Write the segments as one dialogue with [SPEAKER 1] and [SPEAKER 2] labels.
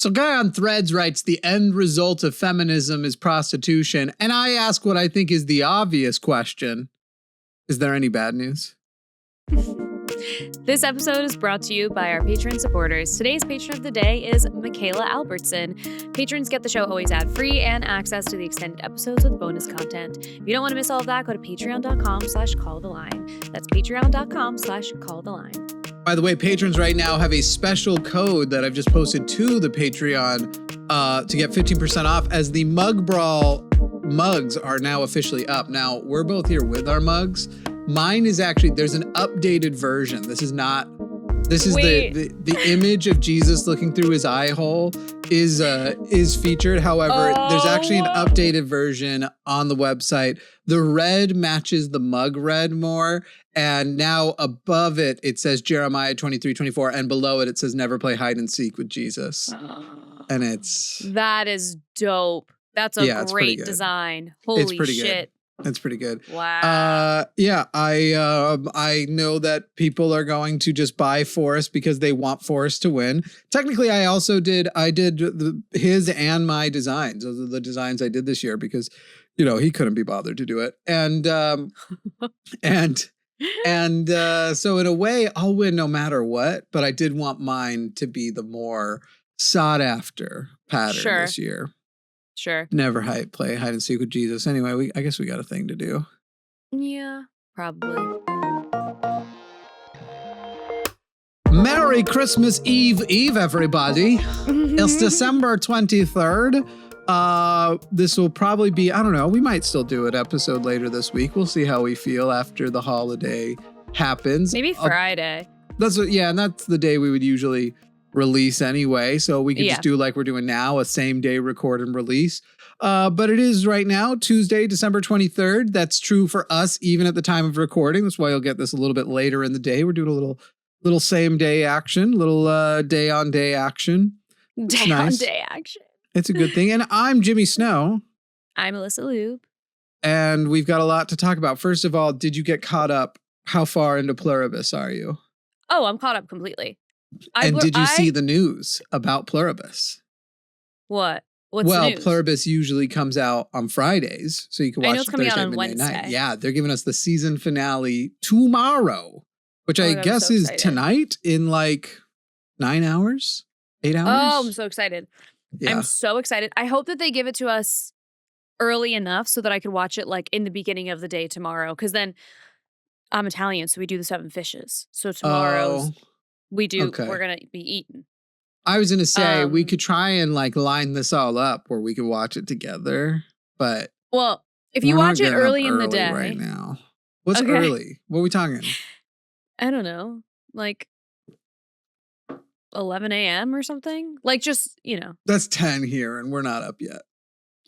[SPEAKER 1] So guy on Threads writes, the end result of feminism is prostitution. And I ask what I think is the obvious question. Is there any bad news?
[SPEAKER 2] This episode is brought to you by our Patreon supporters. Today's patron of the day is Michaela Albertson. Patrons get the show always ad-free and access to the extended episodes with bonus content. If you don't want to miss all of that, go to patreon.com/calltheline. That's patreon.com/calltheline.
[SPEAKER 1] By the way, patrons right now have a special code that I've just posted to the Patreon to get 15% off, as the Mug Brawl mugs are now officially up. Now, we're both here with our mugs. Mine is actually, there's an updated version. This is the image of Jesus looking through his eye hole is featured. However, there's actually an updated version on the website. The red matches the mug red more. And now above it, it says Jeremiah 23:24. And below it says never play hide and seek with Jesus. And
[SPEAKER 2] that is dope. That's a great design. Holy shit.
[SPEAKER 1] It's pretty good.
[SPEAKER 2] Wow.
[SPEAKER 1] I know that people are going to just buy Forrest because they want Forrest to win. Technically, I did his and my designs. Those are the designs I did this year because, he couldn't be bothered to do it. And so in a way, I'll win no matter what. But I did want mine to be the more sought after pattern this year.
[SPEAKER 2] Sure.
[SPEAKER 1] Never play hide and seek with Jesus. Anyway, I guess we got a thing to do.
[SPEAKER 2] Yeah, probably.
[SPEAKER 1] Merry Christmas Eve, everybody. It's December 23rd. This will probably be, I don't know, we might still do an episode later this week. We'll see how we feel after the holiday happens.
[SPEAKER 2] Maybe Friday.
[SPEAKER 1] And that's the day we would usually release anyway, so we could just do like we're doing now, a same day record and release. But it is right now Tuesday, December 23rd. That's true for us even at the time of recording. That's why you'll get this a little bit later in the day. We're doing a little same day action, little day on day action.
[SPEAKER 2] Day on day action.
[SPEAKER 1] It's a good thing. And I'm Jimmy Snow.
[SPEAKER 2] I'm Alyssa Lube.
[SPEAKER 1] And we've got a lot to talk about. First of all, did you get caught up? How far into Pluribus are you?
[SPEAKER 2] Oh, I'm caught up completely.
[SPEAKER 1] Did you see the news about Pluribus?
[SPEAKER 2] What? What's the news?
[SPEAKER 1] Pluribus usually comes out on Fridays, so you can watch it Thursday
[SPEAKER 2] out on
[SPEAKER 1] midnight
[SPEAKER 2] Wednesday.
[SPEAKER 1] night. Yeah, they're giving us the season finale tomorrow, which I guess is tonight in like 9 hours, 8 hours.
[SPEAKER 2] Oh, I'm so excited.
[SPEAKER 1] Yeah.
[SPEAKER 2] I'm so excited. I hope that they give it to us early enough so that I could watch it like in the beginning of the day tomorrow. Because then I'm Italian, so we do the 7 fishes. So tomorrow we're going to be eating.
[SPEAKER 1] I was going to say we could try and like line this all up where we could watch it together. But
[SPEAKER 2] if you watch it early in the day
[SPEAKER 1] right now. What's early? What are we talking?
[SPEAKER 2] I don't know. Like 11 a.m. or something? Like just,
[SPEAKER 1] That's 10 here and we're not up yet.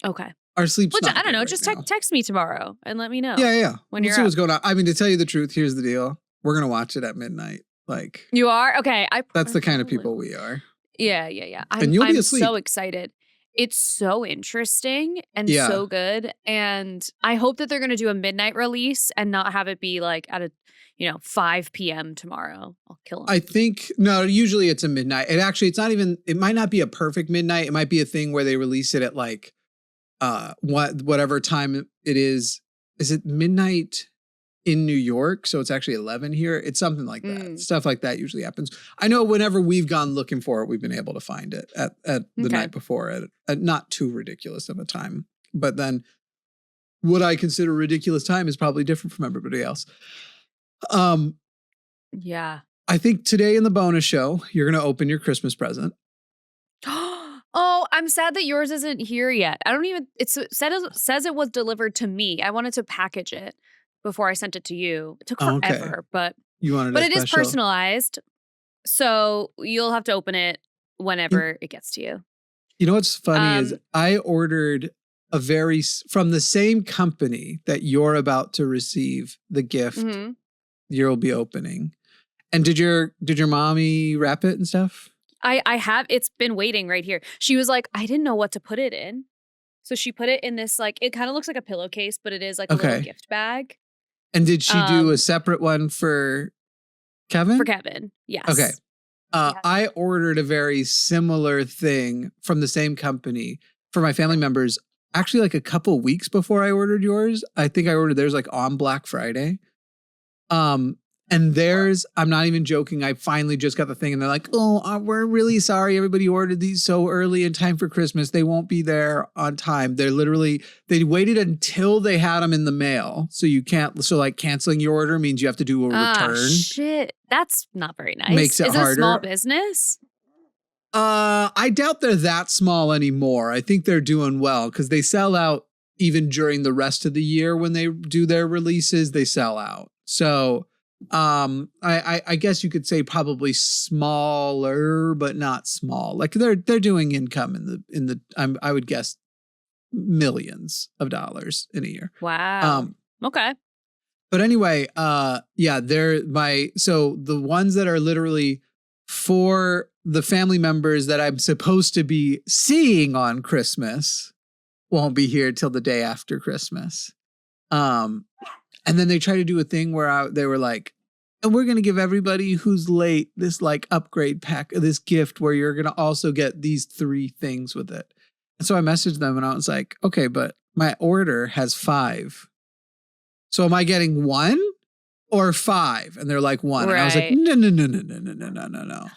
[SPEAKER 2] Okay.
[SPEAKER 1] Our sleep's not
[SPEAKER 2] I don't know.
[SPEAKER 1] right
[SPEAKER 2] just
[SPEAKER 1] now.
[SPEAKER 2] Text me tomorrow and let me know.
[SPEAKER 1] Yeah.
[SPEAKER 2] When
[SPEAKER 1] we'll see what's going on. I mean, to tell you the truth, here's the deal. We're going to watch it at midnight. Like
[SPEAKER 2] you are? Okay.
[SPEAKER 1] That's the kind of people we are.
[SPEAKER 2] Yeah.
[SPEAKER 1] And you'll be asleep.
[SPEAKER 2] So excited. It's so interesting and so good. And I hope that they're going to do a midnight release and not have it be like at 5 p.m. tomorrow. I'll kill them.
[SPEAKER 1] I think, no, usually it's a midnight. It might not be a perfect midnight. It might be a thing where they release it at like, whatever time it is. Is it midnight in New York? So it's actually 11 here. It's something like that. Stuff like that usually happens. I know whenever we've gone looking for it, we've been able to find it at the night before at not too ridiculous of a time. But then what I consider ridiculous time is probably different from everybody else.
[SPEAKER 2] Yeah.
[SPEAKER 1] I think today in the bonus show, you're going to open your Christmas present.
[SPEAKER 2] Oh, I'm sad that yours isn't here yet. It says it was delivered to me. I wanted to package it before I sent it to you. It took forever, but it is personalized. So you'll have to open it whenever it gets to you. You
[SPEAKER 1] know what's funny is I ordered from the same company that you're about to receive the gift you'll be opening. And did your mommy wrap it and stuff?
[SPEAKER 2] I have. It's been waiting right here. She was like, I didn't know what to put it in. So she put it in this, like, it kind of looks like a pillowcase, but it is like a little gift bag.
[SPEAKER 1] And did she do a separate one for Kevin?
[SPEAKER 2] For Kevin, yes.
[SPEAKER 1] I ordered a very similar thing from the same company for my family members. Actually, like a couple weeks before I ordered yours. I think I ordered theirs like on Black Friday. And theirs, I'm not even joking. I finally just got the thing and they're like, oh, we're really sorry. Everybody ordered these so early in time for Christmas. They won't be there on time. They waited until they had them in the mail. So you can't, so like canceling your order means you have to do a return.
[SPEAKER 2] Shit. That's not very nice.
[SPEAKER 1] Makes it harder.
[SPEAKER 2] Is it a small business?
[SPEAKER 1] I doubt they're that small anymore. I think they're doing well because they sell out even during the rest of the year when they do their releases, they sell out. So I guess you could say probably smaller, but not small. Like they're doing income in the I would guess millions of dollars in a year.
[SPEAKER 2] Wow. Okay.
[SPEAKER 1] But anyway, so the ones that are literally for the family members that I'm supposed to be seeing on Christmas won't be here till the day after Christmas. And then they try to do a thing where they were like, and we're going to give everybody who's late this like upgrade pack, this gift where you're going to also get these 3 things with it. And so I messaged them and I was like, okay, but my order has 5. So am I getting 1 or 5? And they're like 1. Right. And I was like, no.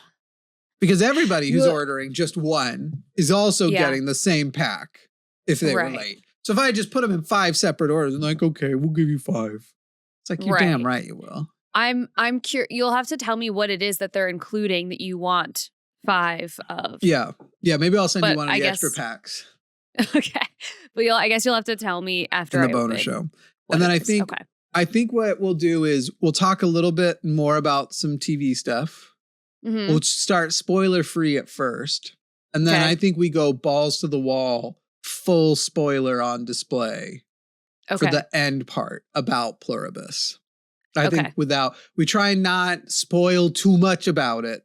[SPEAKER 1] Because everybody who's ordering just 1 is also getting the same pack if they were late. So if I just put them in 5 separate orders, I'm like, okay, we'll give you 5. It's like, you're damn right you will.
[SPEAKER 2] I'm curious. You'll have to tell me what it is that they're including that you want 5 of.
[SPEAKER 1] Yeah. Maybe I'll send you one of the extra packs.
[SPEAKER 2] Okay, but I guess you'll have to tell me after
[SPEAKER 1] in the bonus show. And then I think what we'll do is we'll talk a little bit more about some TV stuff. Mm-hmm. We'll start spoiler free at first, and then I think we go balls to the wall. Full spoiler on display for the end part about Pluribus. I think we try and not spoil too much about it.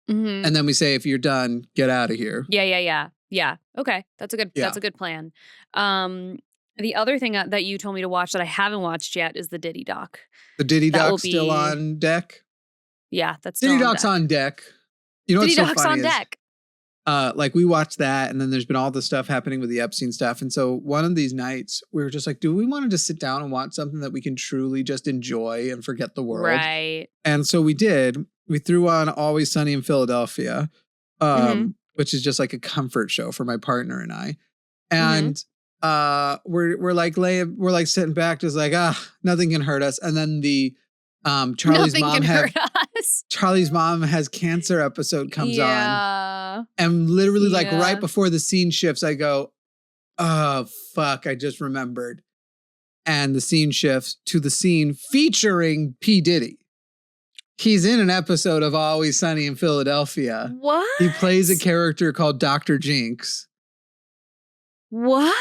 [SPEAKER 1] Mm-hmm. And then we say, if you're done, get out of here.
[SPEAKER 2] Yeah. Okay. That's a good plan. The other thing that you told me to watch that I haven't watched yet is the Diddy doc.
[SPEAKER 1] The Diddy doc's still on deck?
[SPEAKER 2] Yeah, that's
[SPEAKER 1] Diddy doc's on deck. You know what's so funny
[SPEAKER 2] Diddy doc's on deck.
[SPEAKER 1] Like we watched that and then there's been all the stuff happening with the Epstein stuff. And so one of these nights we were just like, do we want to just sit down and watch something that we can truly just enjoy and forget the world? Right. And so we did. We threw on Always Sunny in Philadelphia, which is just like a comfort show for my partner and I. And we're like sitting back just like, nothing can hurt us. And then the Charlie's mom has cancer episode comes on. And literally like right before the scene shifts, I go, oh, fuck, I just remembered. And the scene shifts to the scene featuring P. Diddy. He's in an episode of Always Sunny in Philadelphia.
[SPEAKER 2] What?
[SPEAKER 1] He plays a character called Dr. Jinx.
[SPEAKER 2] What?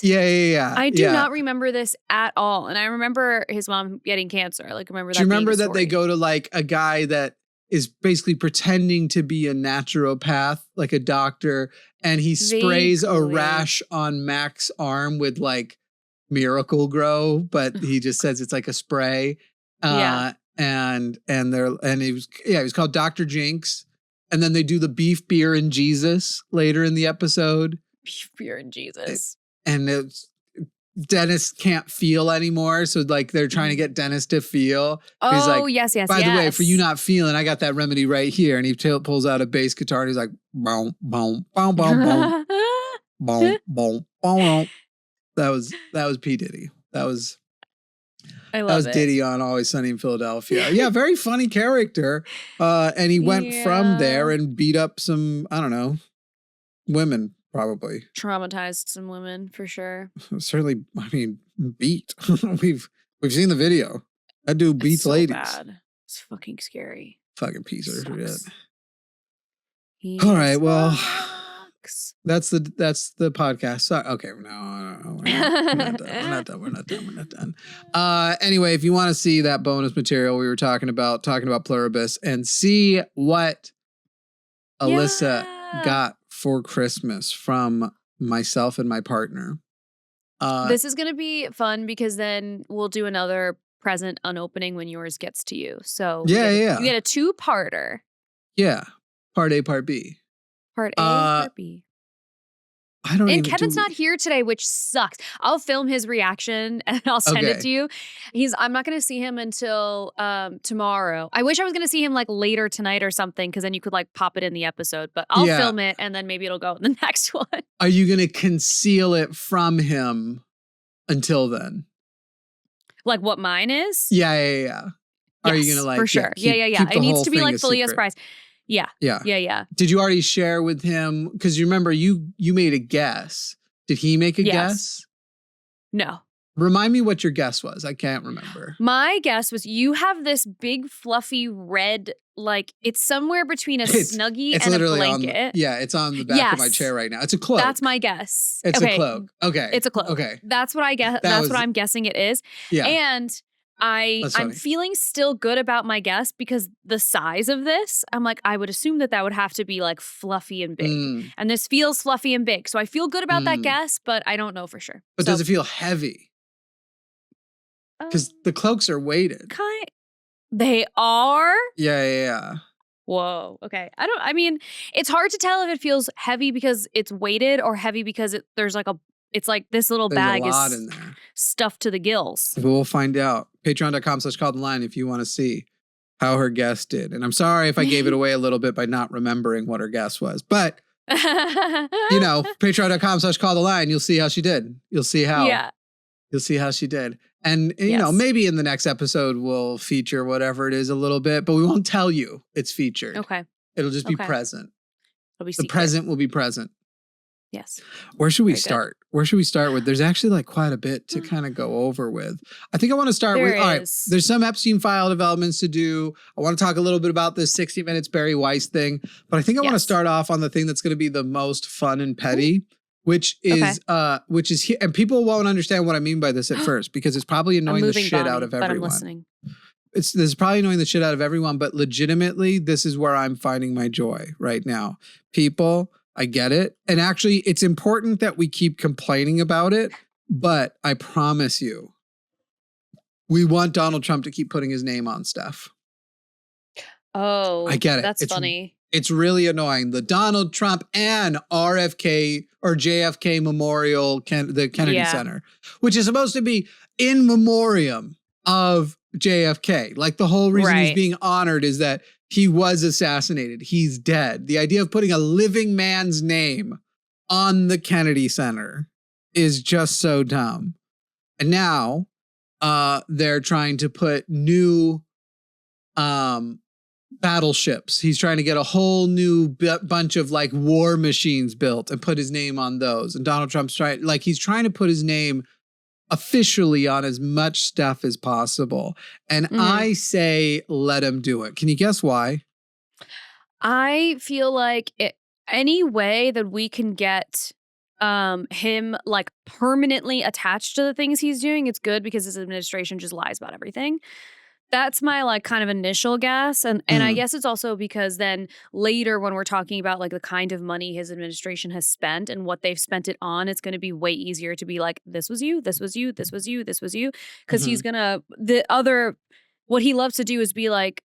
[SPEAKER 1] Yeah.
[SPEAKER 2] I do not remember this at all. And I remember his mom getting cancer. Like, remember that.
[SPEAKER 1] Do you remember that they go to like a guy that is basically pretending to be a naturopath, like a doctor, and he sprays a rash on Mac's arm with like Miracle Grow, but he just says it's like a spray. And he was called Dr. Jinx. And then they do the beef, beer, and Jesus later in the episode.
[SPEAKER 2] Beef, beer, and Jesus.
[SPEAKER 1] And Dennis can't feel anymore. So like they're trying to get Dennis to feel.
[SPEAKER 2] Oh,
[SPEAKER 1] he's like,
[SPEAKER 2] yes.
[SPEAKER 1] By the way, for you not feeling, I got that remedy right here. And he pulls out a bass guitar and he's like, boom, boom, boom, boom, boom, boom, boom, boom. That was P. Diddy. That was Diddy on Always Sunny in Philadelphia. Yeah, very funny character. And he went from there and beat up some, I don't know, women. Probably
[SPEAKER 2] traumatized some women for sure.
[SPEAKER 1] Certainly, I mean, beat. We've seen the video. That dude beats ladies.
[SPEAKER 2] Bad. It's fucking scary.
[SPEAKER 1] Fucking piece of shit. All right, well, that's the podcast. Sorry. Okay, no, we're not done. Anyway, if you want to see that bonus material we were talking about Pluribus and see what Alyssa got for Christmas from myself and my partner.
[SPEAKER 2] This is going to be fun because then we'll do another present unopening when yours gets to you. So you get a 2-parter.
[SPEAKER 1] Yeah. Part A, Part B.
[SPEAKER 2] Part A, Part B.
[SPEAKER 1] And
[SPEAKER 2] Kevin's not here today, which sucks. I'll film his reaction and I'll send it to you. I'm not going to see him until tomorrow. I wish I was going to see him like later tonight or something, because then you could like pop it in the episode. But I'll film it and then maybe it'll go in the next one.
[SPEAKER 1] Are you going to conceal it from him until then?
[SPEAKER 2] Like what mine is?
[SPEAKER 1] Yeah. Are you going to like...
[SPEAKER 2] For sure. Keep it needs to be like fully a surprise. Yeah. Did
[SPEAKER 1] you already share with him? Because you remember you made a guess. Did he make a guess?
[SPEAKER 2] No.
[SPEAKER 1] Remind me what your guess was. I can't remember.
[SPEAKER 2] My guess was you have this big fluffy red, like it's somewhere between a Snuggie and a blanket.
[SPEAKER 1] It's on the back of my chair right now. It's a cloak.
[SPEAKER 2] That's my guess.
[SPEAKER 1] It's a cloak. Okay.
[SPEAKER 2] It's a cloak.
[SPEAKER 1] Okay.
[SPEAKER 2] That's what I guess. That's what I'm guessing it is.
[SPEAKER 1] Yeah.
[SPEAKER 2] And I'm feeling still good about my guess, because the size of this, I'm like, I would assume that would have to be like fluffy and big. And this feels fluffy and big. So I feel good about that guess, but I don't know for sure.
[SPEAKER 1] But does it feel heavy? Because the cloaks are weighted.
[SPEAKER 2] They are?
[SPEAKER 1] Yeah.
[SPEAKER 2] Whoa. Okay. I mean, it's hard to tell if it feels heavy because it's weighted or heavy because it's like this little bag is
[SPEAKER 1] in there,
[SPEAKER 2] stuffed to the gills.
[SPEAKER 1] We'll find out. Patreon.com/calltheline if you want to see how her guess did. And I'm sorry if I gave it away a little bit by not remembering what her guess was. But, Patreon.com/calltheline, you'll see how she did. You'll see how she did. And maybe in the next episode we'll feature whatever it is a little bit, but we won't tell you it's featured.
[SPEAKER 2] Okay.
[SPEAKER 1] It'll just be present.
[SPEAKER 2] It'll be
[SPEAKER 1] the present will be present.
[SPEAKER 2] Yes.
[SPEAKER 1] Where should we start? Where should we start with? There's actually like quite a bit to kind of go over with. I think I want to start with, all right, there's some Epstein file developments to do. I want to talk a little bit about this 60 Minutes Barry Weiss thing, but I think I want to start off on the thing that's going to be the most fun and petty, which is, and people won't understand what I mean by this at first, because it's probably annoying the shit out of everyone.
[SPEAKER 2] But I'm listening.
[SPEAKER 1] This is probably annoying the shit out of everyone, but legitimately, this is where I'm finding my joy right now. People, I get it. And actually, it's important that we keep complaining about it. But I promise you, we want Donald Trump to keep putting his name on stuff.
[SPEAKER 2] Oh,
[SPEAKER 1] I get it.
[SPEAKER 2] That's funny.
[SPEAKER 1] It's really annoying. The Donald Trump and RFK or JFK Memorial, the Kennedy Center, which is supposed to be in memoriam of JFK. Like the whole reason he's being honored is that he was assassinated. He's dead. The idea of putting a living man's name on the Kennedy Center is just so dumb. And now they're trying to put new battleships. He's trying to get a whole new bunch of like war machines built and put his name on those. And Donald Trump's he's trying to put his name officially on as much stuff as possible. And I say, let him do it. Can you guess why?
[SPEAKER 2] I feel like any way that we can get him like permanently attached to the things he's doing, it's good, because his administration just lies about everything. That's my like kind of initial guess. And I guess it's also because then later when we're talking about like the kind of money his administration has spent and what they've spent it on, it's going to be way easier to be like, this was you, this was you, this was you, this was you. Because he's going to, what he loves to do is be like,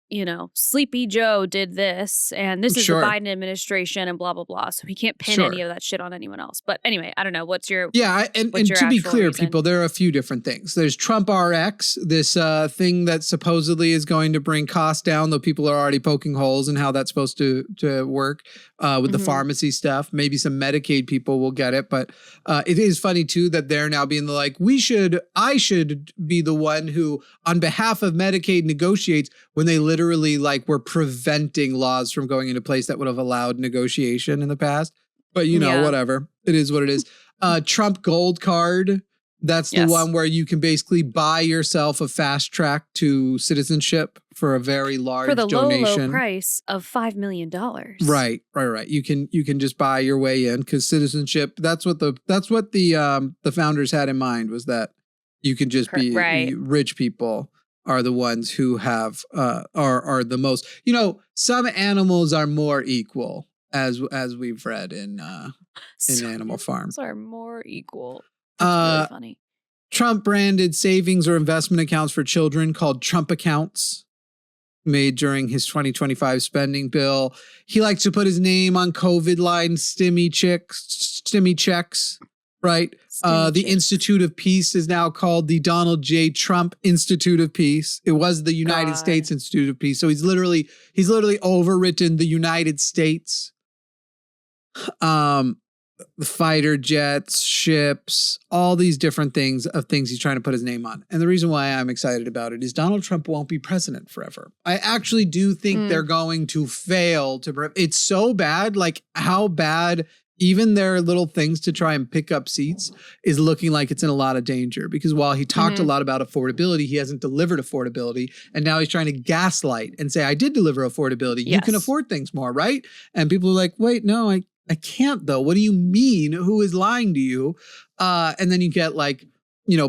[SPEAKER 2] Sleepy Joe did this, and this is the Biden administration, and blah, blah, blah. So he can't pin any of that shit on anyone else. But anyway, I don't know. What's your
[SPEAKER 1] and to be clear, reason? People, there are a few different things. There's TrumpRx, this thing that supposedly is going to bring costs down, though people are already poking holes in how that's supposed to work with the pharmacy stuff. Maybe some Medicaid people will get it. But it is funny, too, that they're now being like, I should be the one who, on behalf of Medicaid, negotiates, when they literally like were preventing laws from going into place that would have allowed negotiation in the past. But whatever, it is what it is. Trump Gold Card, that's the one where you can basically buy yourself a fast track to citizenship for a very large donation.
[SPEAKER 2] For the low price of $5 million.
[SPEAKER 1] Right. You can just buy your way in, because citizenship, that's what the founders had in mind, was that you can just be rich people are the ones who have are the most. Some animals are more equal, as we've read in Animal Farm.
[SPEAKER 2] Animals are more equal. That's really funny.
[SPEAKER 1] Trump branded savings or investment accounts for children called Trump accounts. made during his 2025 spending bill. He likes to put his name on COVID line stimmy checks, right? The Institute of Peace is now called the Donald J. Trump Institute of Peace. It was the United States Institute of Peace. So he's literally overwritten the United States. Fighter jets, ships, all these different things he's trying to put his name on. And the reason why I'm excited about it is Donald Trump won't be president forever. I actually do think they're going to fail it's so bad, like how bad even their little things to try and pick up seats is looking like it's in a lot of danger, because while he talked a lot about affordability, he hasn't delivered affordability. And now he's trying to gaslight and say, I did deliver affordability. Yes. You can afford things more, right? And people are like, wait, no, I can't though. What do you mean? Who is lying to you? And then you get like,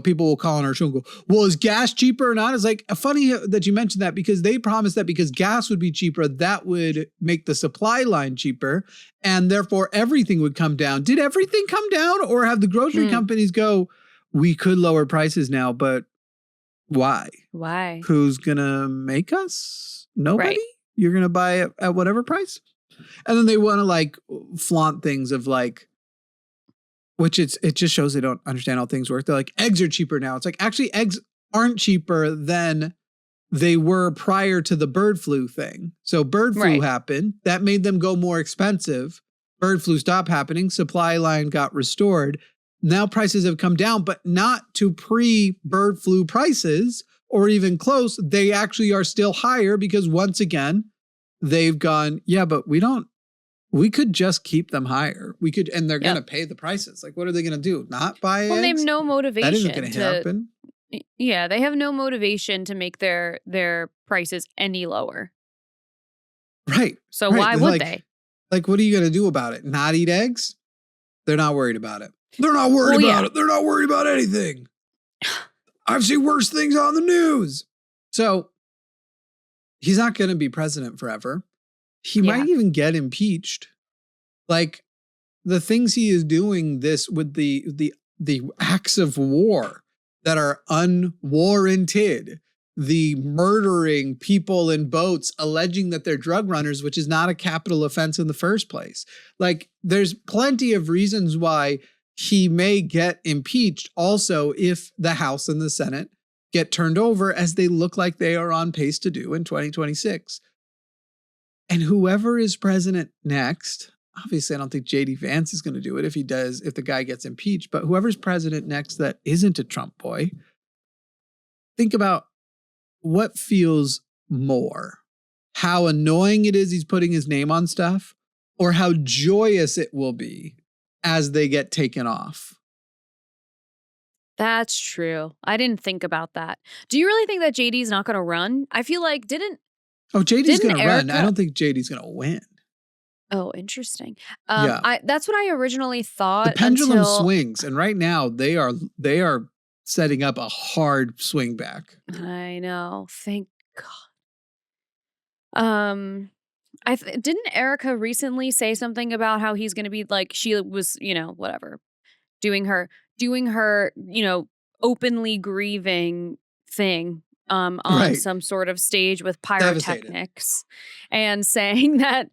[SPEAKER 1] people will call on our show and go, well, is gas cheaper or not? It's like funny that you mentioned that, because they promised that because gas would be cheaper, that would make the supply line cheaper. And therefore everything would come down. Did everything come down, or have the grocery companies go, we could lower prices now, but why? Why? Who's going to make us? Nobody? Right. You're going to buy it at whatever price? And then they want to like flaunt things of like, which it just shows they don't understand how things work. They're like, eggs are cheaper now. It's like, actually eggs aren't cheaper than they were prior to the bird flu thing. So bird flu happened. That made them go more expensive. Bird flu stopped happening. Supply line got restored. Now prices have come down, but not to pre-bird flu prices or even close. They actually are still higher because once again, they've gone, yeah, but we could just keep them higher. We could, and they're going to pay the prices. Like, what are they going to do? Not buy eggs?
[SPEAKER 2] They have no motivation.
[SPEAKER 1] That isn't going to happen.
[SPEAKER 2] Yeah, they have no motivation to make their prices any lower.
[SPEAKER 1] Right.
[SPEAKER 2] So why would they?
[SPEAKER 1] Like, what are you going to do about it? Not eat eggs? They're not worried about it. They're not worried about it. They're not worried about anything. I've seen worse things on the news. So he's not going to be president forever. He might even get impeached. Like the things he is doing this with the acts of war that are unwarranted, the murdering people in boats, alleging that they're drug runners, which is not a capital offense in the first place. Like there's plenty of reasons why he may get impeached also if the House and the Senate get turned over, as they look like they are on pace to do in 2026. And whoever is president next, obviously I don't think JD Vance is going to do it if the guy gets impeached, but whoever's president next that isn't a Trump boy, think about what feels more, how annoying it is he's putting his name on stuff, or how joyous it will be as they get taken off.
[SPEAKER 2] That's true. I didn't think about that. Do you really think that JD's not going to run? I feel like
[SPEAKER 1] JD's going to run. I don't think JD's going to win.
[SPEAKER 2] Oh, interesting. That's what I originally thought.
[SPEAKER 1] The pendulum swings, and right now they are setting up a hard swing back.
[SPEAKER 2] I know. Thank God. Didn't Erica recently say something about how he's going to be like, she was, whatever, doing her, openly grieving thing on some sort of stage with pyrotechnics, and saying that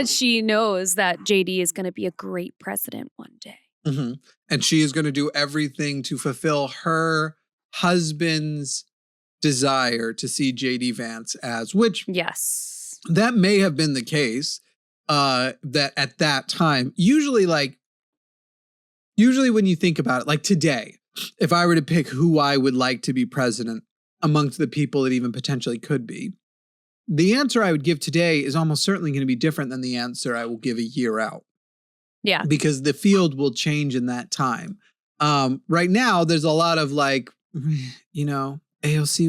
[SPEAKER 2] she knows that JD is going to be a great president one day.
[SPEAKER 1] Mm-hmm. And she is going to do everything to fulfill her husband's desire to see JD Vance as, which that may have been the case that at that time, usually when you think about it, like today, if I were to pick who I would like to be president amongst the people that even potentially could be, the answer I would give today is almost certainly going to be different than the answer I will give a year out.
[SPEAKER 2] Yeah.
[SPEAKER 1] Because the field will change in that time. Right now, there's a lot of AOC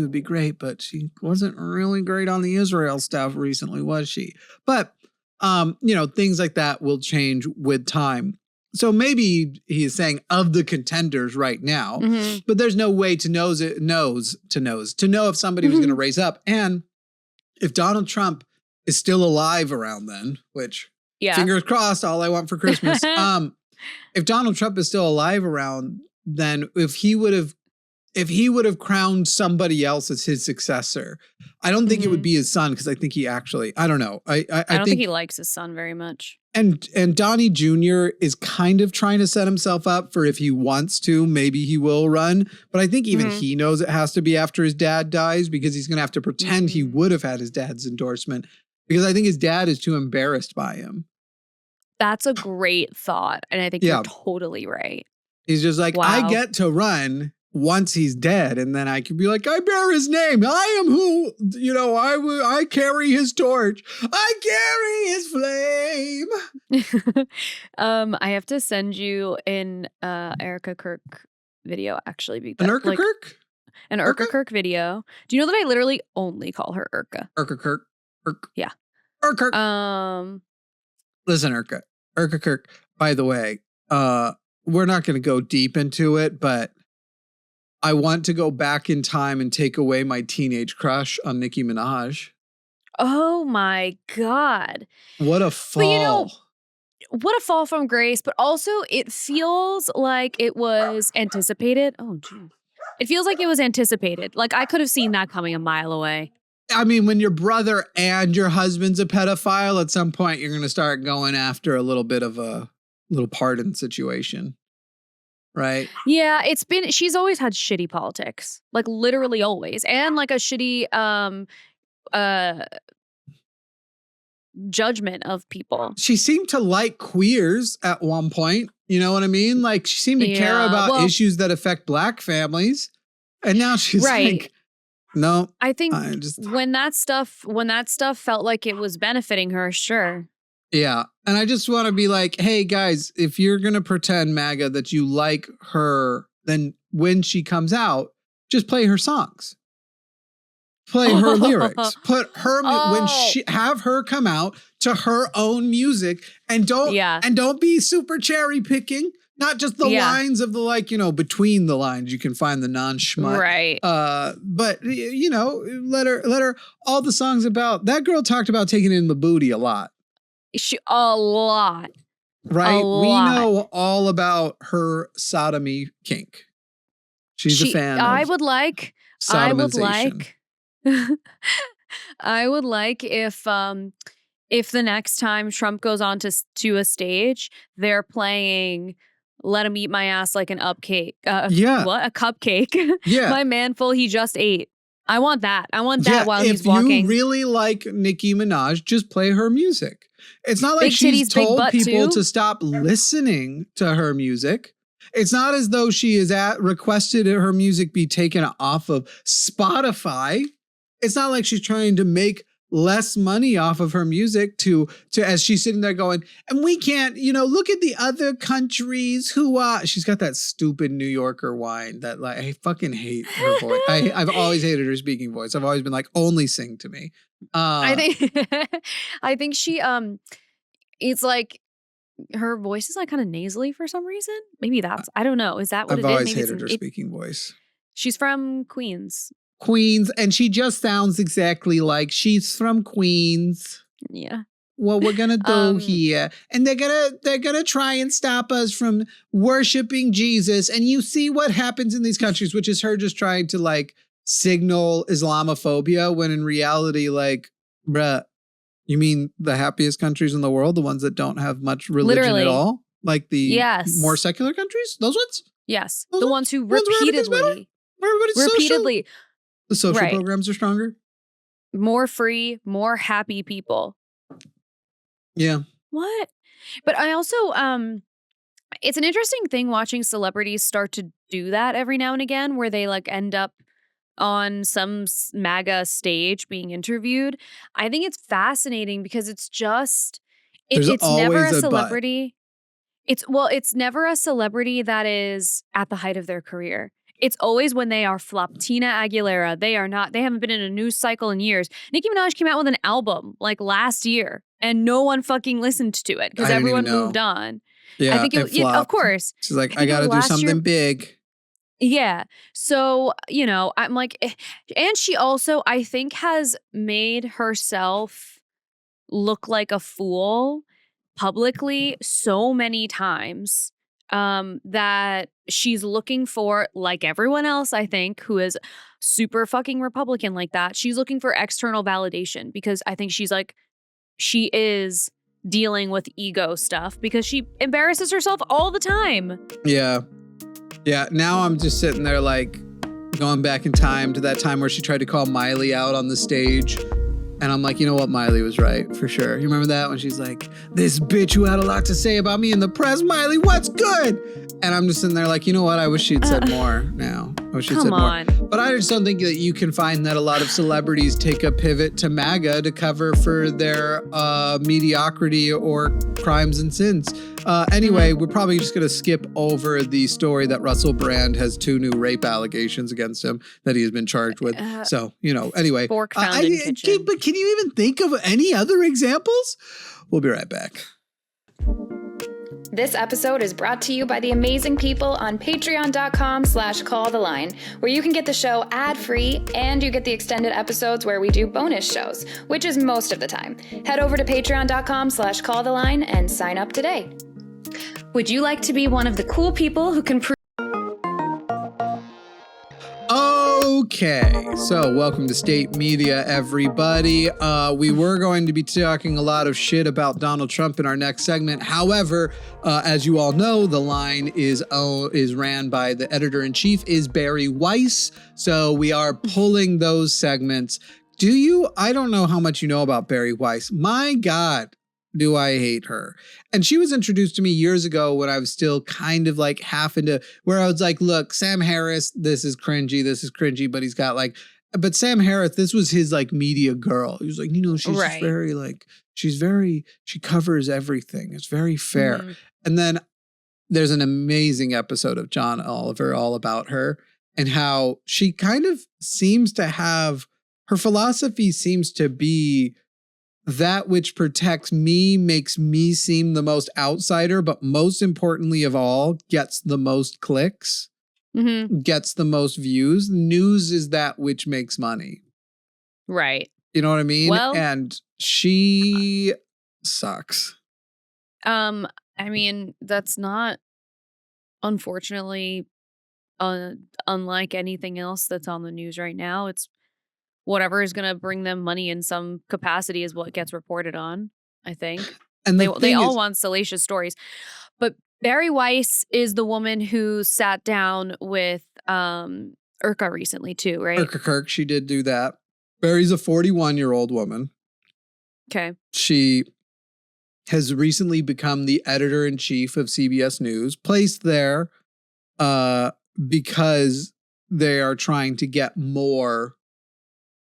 [SPEAKER 1] would be great, but she wasn't really great on the Israel stuff recently, was she? But, things like that will change with time. So maybe he is saying of the contenders right now, but there's no way to know if somebody was going to raise up. And if Donald Trump is still alive around then, which fingers crossed, all I want for Christmas. If Donald Trump is still alive around then, if he would have if he would have crowned somebody else as his successor, I don't think it would be his son, because I think he actually, I don't know. I
[SPEAKER 2] don't think he likes his son very much.
[SPEAKER 1] And Donnie Jr. is kind of trying to set himself up for if he wants to, maybe he will run. But I think even he knows it has to be after his dad dies, because he's going to have to pretend he would have had his dad's endorsement, because I think his dad is too embarrassed by him.
[SPEAKER 2] That's a great thought. And I think you're totally right.
[SPEAKER 1] He's just like, I get to run once he's dead, and then I can be like, I bear his name. I am who, I carry his torch. I carry his flame.
[SPEAKER 2] I have to send you an Erica Kirk video, actually.
[SPEAKER 1] An Erica Kirk?
[SPEAKER 2] An Erica Kirk video. Do you know that I literally only call her Erica?
[SPEAKER 1] Erica Kirk.
[SPEAKER 2] Yeah.
[SPEAKER 1] Erica Kirk. Listen, Erica Kirk, by the way, we're not going to go deep into it, but I want to go back in time and take away my teenage crush on Nicki Minaj.
[SPEAKER 2] Oh my God.
[SPEAKER 1] What a fall.
[SPEAKER 2] But what a fall from grace, but also it feels like it was anticipated. Oh, geez. It feels like it was anticipated. Like I could have seen that coming a mile away.
[SPEAKER 1] I mean, when your brother and your husband's a pedophile, at some point you're going to start going after a little bit of a little pardon situation. Right.
[SPEAKER 2] Yeah, she's always had shitty politics, like literally always. And like a shitty judgment of people.
[SPEAKER 1] She seemed to like queers at one point. You know what I mean? Like she seemed to care about issues that affect Black families. And now she's like, no.
[SPEAKER 2] I think when that stuff felt like it was benefiting her, sure.
[SPEAKER 1] Yeah. And I just want to be like, hey, guys, if you're going to pretend, MAGA, that you like her, then when she comes out, just play her songs. Play her lyrics. Put her have her come out to her own music, and don't be super cherry picking. Not just the lines of the between the lines. You can find the non-schmut.
[SPEAKER 2] Right.
[SPEAKER 1] But let her all the songs about that girl talked about taking in the booty a lot.
[SPEAKER 2] A lot.
[SPEAKER 1] Right? We know all about her sodomy kink. She's a fan of
[SPEAKER 2] I would like if the next time Trump goes on to a stage, they're playing Let Him Eat My Ass Like an Upcake. What? A cupcake.
[SPEAKER 1] Yeah.
[SPEAKER 2] My man full he just ate. I want that. I want that while he's walking.
[SPEAKER 1] If you really like Nicki Minaj, just play her music. It's not like she's told people to stop listening to her music. It's not as though she is requested her music be taken off of Spotify. It's not like she's trying to make less money off of her music to as she's sitting there going, and we can't, look at the other countries who she's got that stupid New Yorker whine that I fucking hate her voice. I've always hated her speaking voice. I've always been like, only sing to me.
[SPEAKER 2] I think she it's like her voice is like kind of nasally for some reason. Maybe that's I don't know. Is that what
[SPEAKER 1] I've
[SPEAKER 2] it is?
[SPEAKER 1] always hated her speaking voice.
[SPEAKER 2] She's from Queens,
[SPEAKER 1] and she just sounds exactly like she's from Queens.
[SPEAKER 2] Yeah.
[SPEAKER 1] What we're gonna do here, and they're gonna try and stop us from worshiping Jesus. And you see what happens in these countries, which is her just trying to signal Islamophobia, when in reality, bruh, you mean the happiest countries in the world, the ones that don't have much religion at all, like the more secular countries, those ones.
[SPEAKER 2] Yes, the ones who repeatedly.
[SPEAKER 1] The social programs are stronger.
[SPEAKER 2] More free, more happy people.
[SPEAKER 1] Yeah.
[SPEAKER 2] What? But I also, it's an interesting thing watching celebrities start to do that every now and again, where they end up on some MAGA stage being interviewed. I think it's fascinating because it's just, it's never a celebrity. It's never a celebrity that is at the height of their career. It's always when they are flop. Tina Aguilera, they haven't been in a news cycle in years. Nicki Minaj came out with an album last year and no one fucking listened to it because everyone moved on.
[SPEAKER 1] Yeah,
[SPEAKER 2] I think of course.
[SPEAKER 1] She's like, I got to do something big.
[SPEAKER 2] Yeah. So, I'm like, and she also, I think, has made herself look like a fool publicly so many times. that she's looking for, like everyone else, I think, who is super fucking Republican like that. She's looking for external validation because I think she is dealing with ego stuff because she embarrasses herself all the time.
[SPEAKER 1] Yeah. Yeah. Now I'm just sitting there like going back in time to that time where she tried to call Miley out on the stage. And I'm like, you know what? Miley was right, for sure. You remember that when she's like, this bitch who had a lot to say about me in the press, Miley, what's good? And I'm just sitting there like, you know what? I wish she'd said more now. I wish she'd said more. But I just don't think that you can find that a lot of celebrities take a pivot to MAGA to cover for their mediocrity or crimes and sins. Anyway, we're probably just going to skip over the story that Russell Brand has 2 new rape allegations against him that he has been charged with. So, anyway.
[SPEAKER 2] Fork found in kitchen.
[SPEAKER 1] But can you even think of any other examples? We'll be right back.
[SPEAKER 3] This episode is brought to you by the amazing people on patreon.com/calltheline, where you can get the show ad-free and you get the extended episodes where we do bonus shows, which is most of the time. Head over to patreon.com/calltheline and sign up today. Would you like to be one of the cool people who can prove...
[SPEAKER 1] Okay, so welcome to State Media, everybody. We were going to be talking a lot of shit about Donald Trump in our next segment. However, as you all know, the line is ran by the editor-in-chief is Bari Weiss. So we are pulling those segments. I don't know how much you know about Bari Weiss. My God, do I hate her. And she was introduced to me years ago when I was still kind of like half into where I was like, look, Sam Harris, this is cringy, but he's got like, but Sam Harris, this was his like media girl. He was like, she's just very like, she covers everything. It's very fair. Mm-hmm. And then there's an amazing episode of John Oliver all about her and how she kind of seems to have, her philosophy seems to be that which protects me makes me seem the most outsider, but most importantly of all, gets the most clicks, gets the most views. News is that which makes money.
[SPEAKER 2] Right.
[SPEAKER 1] You know what I mean?
[SPEAKER 2] Well,
[SPEAKER 1] and she sucks.
[SPEAKER 2] I mean, that's not, unfortunately, unlike anything else that's on the news right now. It's whatever is going to bring them money in some capacity is what gets reported on, I think. And they all want salacious stories. But Bari Weiss is the woman who sat down with Urka recently too, right?
[SPEAKER 1] Urka Kirk, she did do that. Bari's a 41-year-old woman.
[SPEAKER 2] Okay.
[SPEAKER 1] She has recently become the editor-in-chief of CBS News, placed there because they are trying to get more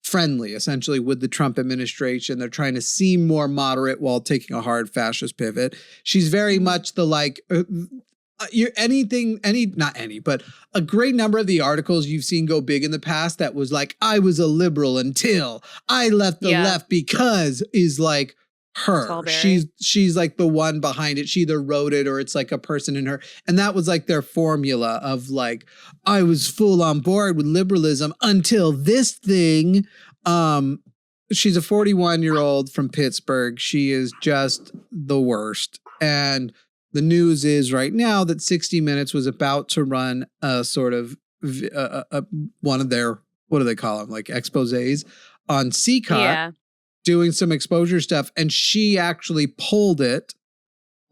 [SPEAKER 1] friendly, essentially, with the Trump administration. They're trying to seem more moderate while taking a hard fascist pivot. She's very much the like, but a great number of the articles you've seen go big in the past that was like, I was a liberal until I left the left because is like her. She's like the one behind it. She either wrote it or it's like a person in her. And that was like their formula of like, I was full on board with liberalism until this thing. She's a 41-year-old from Pittsburgh. She is just the worst. And the news is right now that 60 Minutes was about to run a sort of one of their, what do they call them? Like exposés on CCOT. Doing some exposure stuff, and she actually pulled it.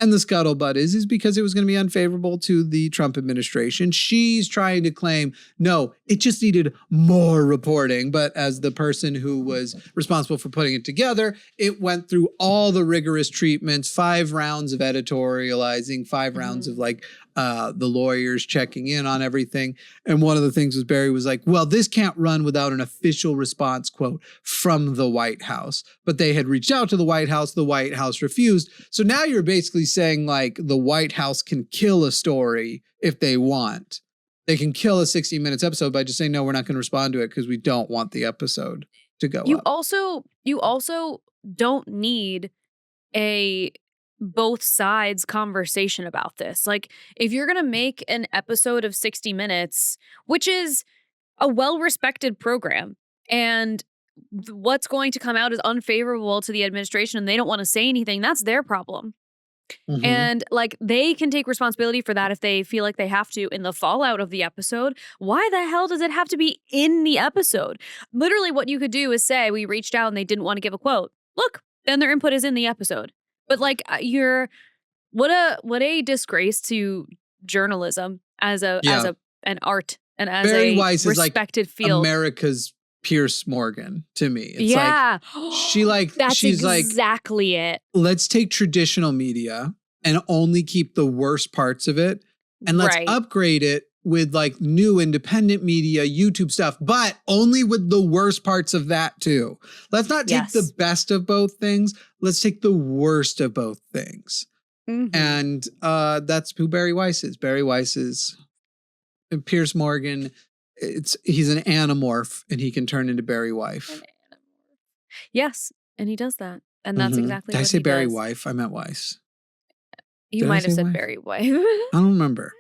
[SPEAKER 1] And the scuttlebutt is because it was going to be unfavorable to the Trump administration. She's trying to claim, no, it just needed more reporting. But as the person who was responsible for putting it together, it went through all the rigorous treatments, 5 rounds of editorializing, 5 rounds of like the lawyers checking in on everything. And one of the things was Bari was like, well, this can't run without an official response, quote, from the White House. But they had reached out to the White House refused. So now you're basically saying like the White House can kill a story if they want. They can kill a 60 Minutes episode by just saying, no, we're not going to respond to it because we don't want the episode to go up.
[SPEAKER 2] You also don't need a both sides conversation about this. Like, if you're going to make an episode of 60 Minutes, which is a well-respected program, and what's going to come out is unfavorable to the administration and they don't want to say anything, that's their problem. Mm-hmm. And like they can take responsibility for that if they feel like they have to in the fallout of the episode. Why the hell does it have to be in the episode? Literally what you could do is say we reached out and they didn't want to give a quote. Look, then their input is in the episode. But like what a disgrace to journalism as an art and as
[SPEAKER 1] Barry
[SPEAKER 2] a
[SPEAKER 1] Weiss
[SPEAKER 2] respected
[SPEAKER 1] is like
[SPEAKER 2] field.
[SPEAKER 1] America's Piers Morgan to me. It's
[SPEAKER 2] that's
[SPEAKER 1] she's
[SPEAKER 2] exactly it.
[SPEAKER 1] Let's take traditional media and only keep the worst parts of it, and let's upgrade it with like new independent media, YouTube stuff, but only with the worst parts of that too. Let's not take the best of both things. Let's take the worst of both things. Mm-hmm. And that's who Barry Weiss is. Barry Weiss is Piers Morgan. He's an anamorph and he can turn into Barry Weiss.
[SPEAKER 2] Yes, and he does that. And that's exactly what he does.
[SPEAKER 1] Did I say Barry Weiss? I meant Weiss.
[SPEAKER 2] You might have said Barry Weiss.
[SPEAKER 1] I don't remember.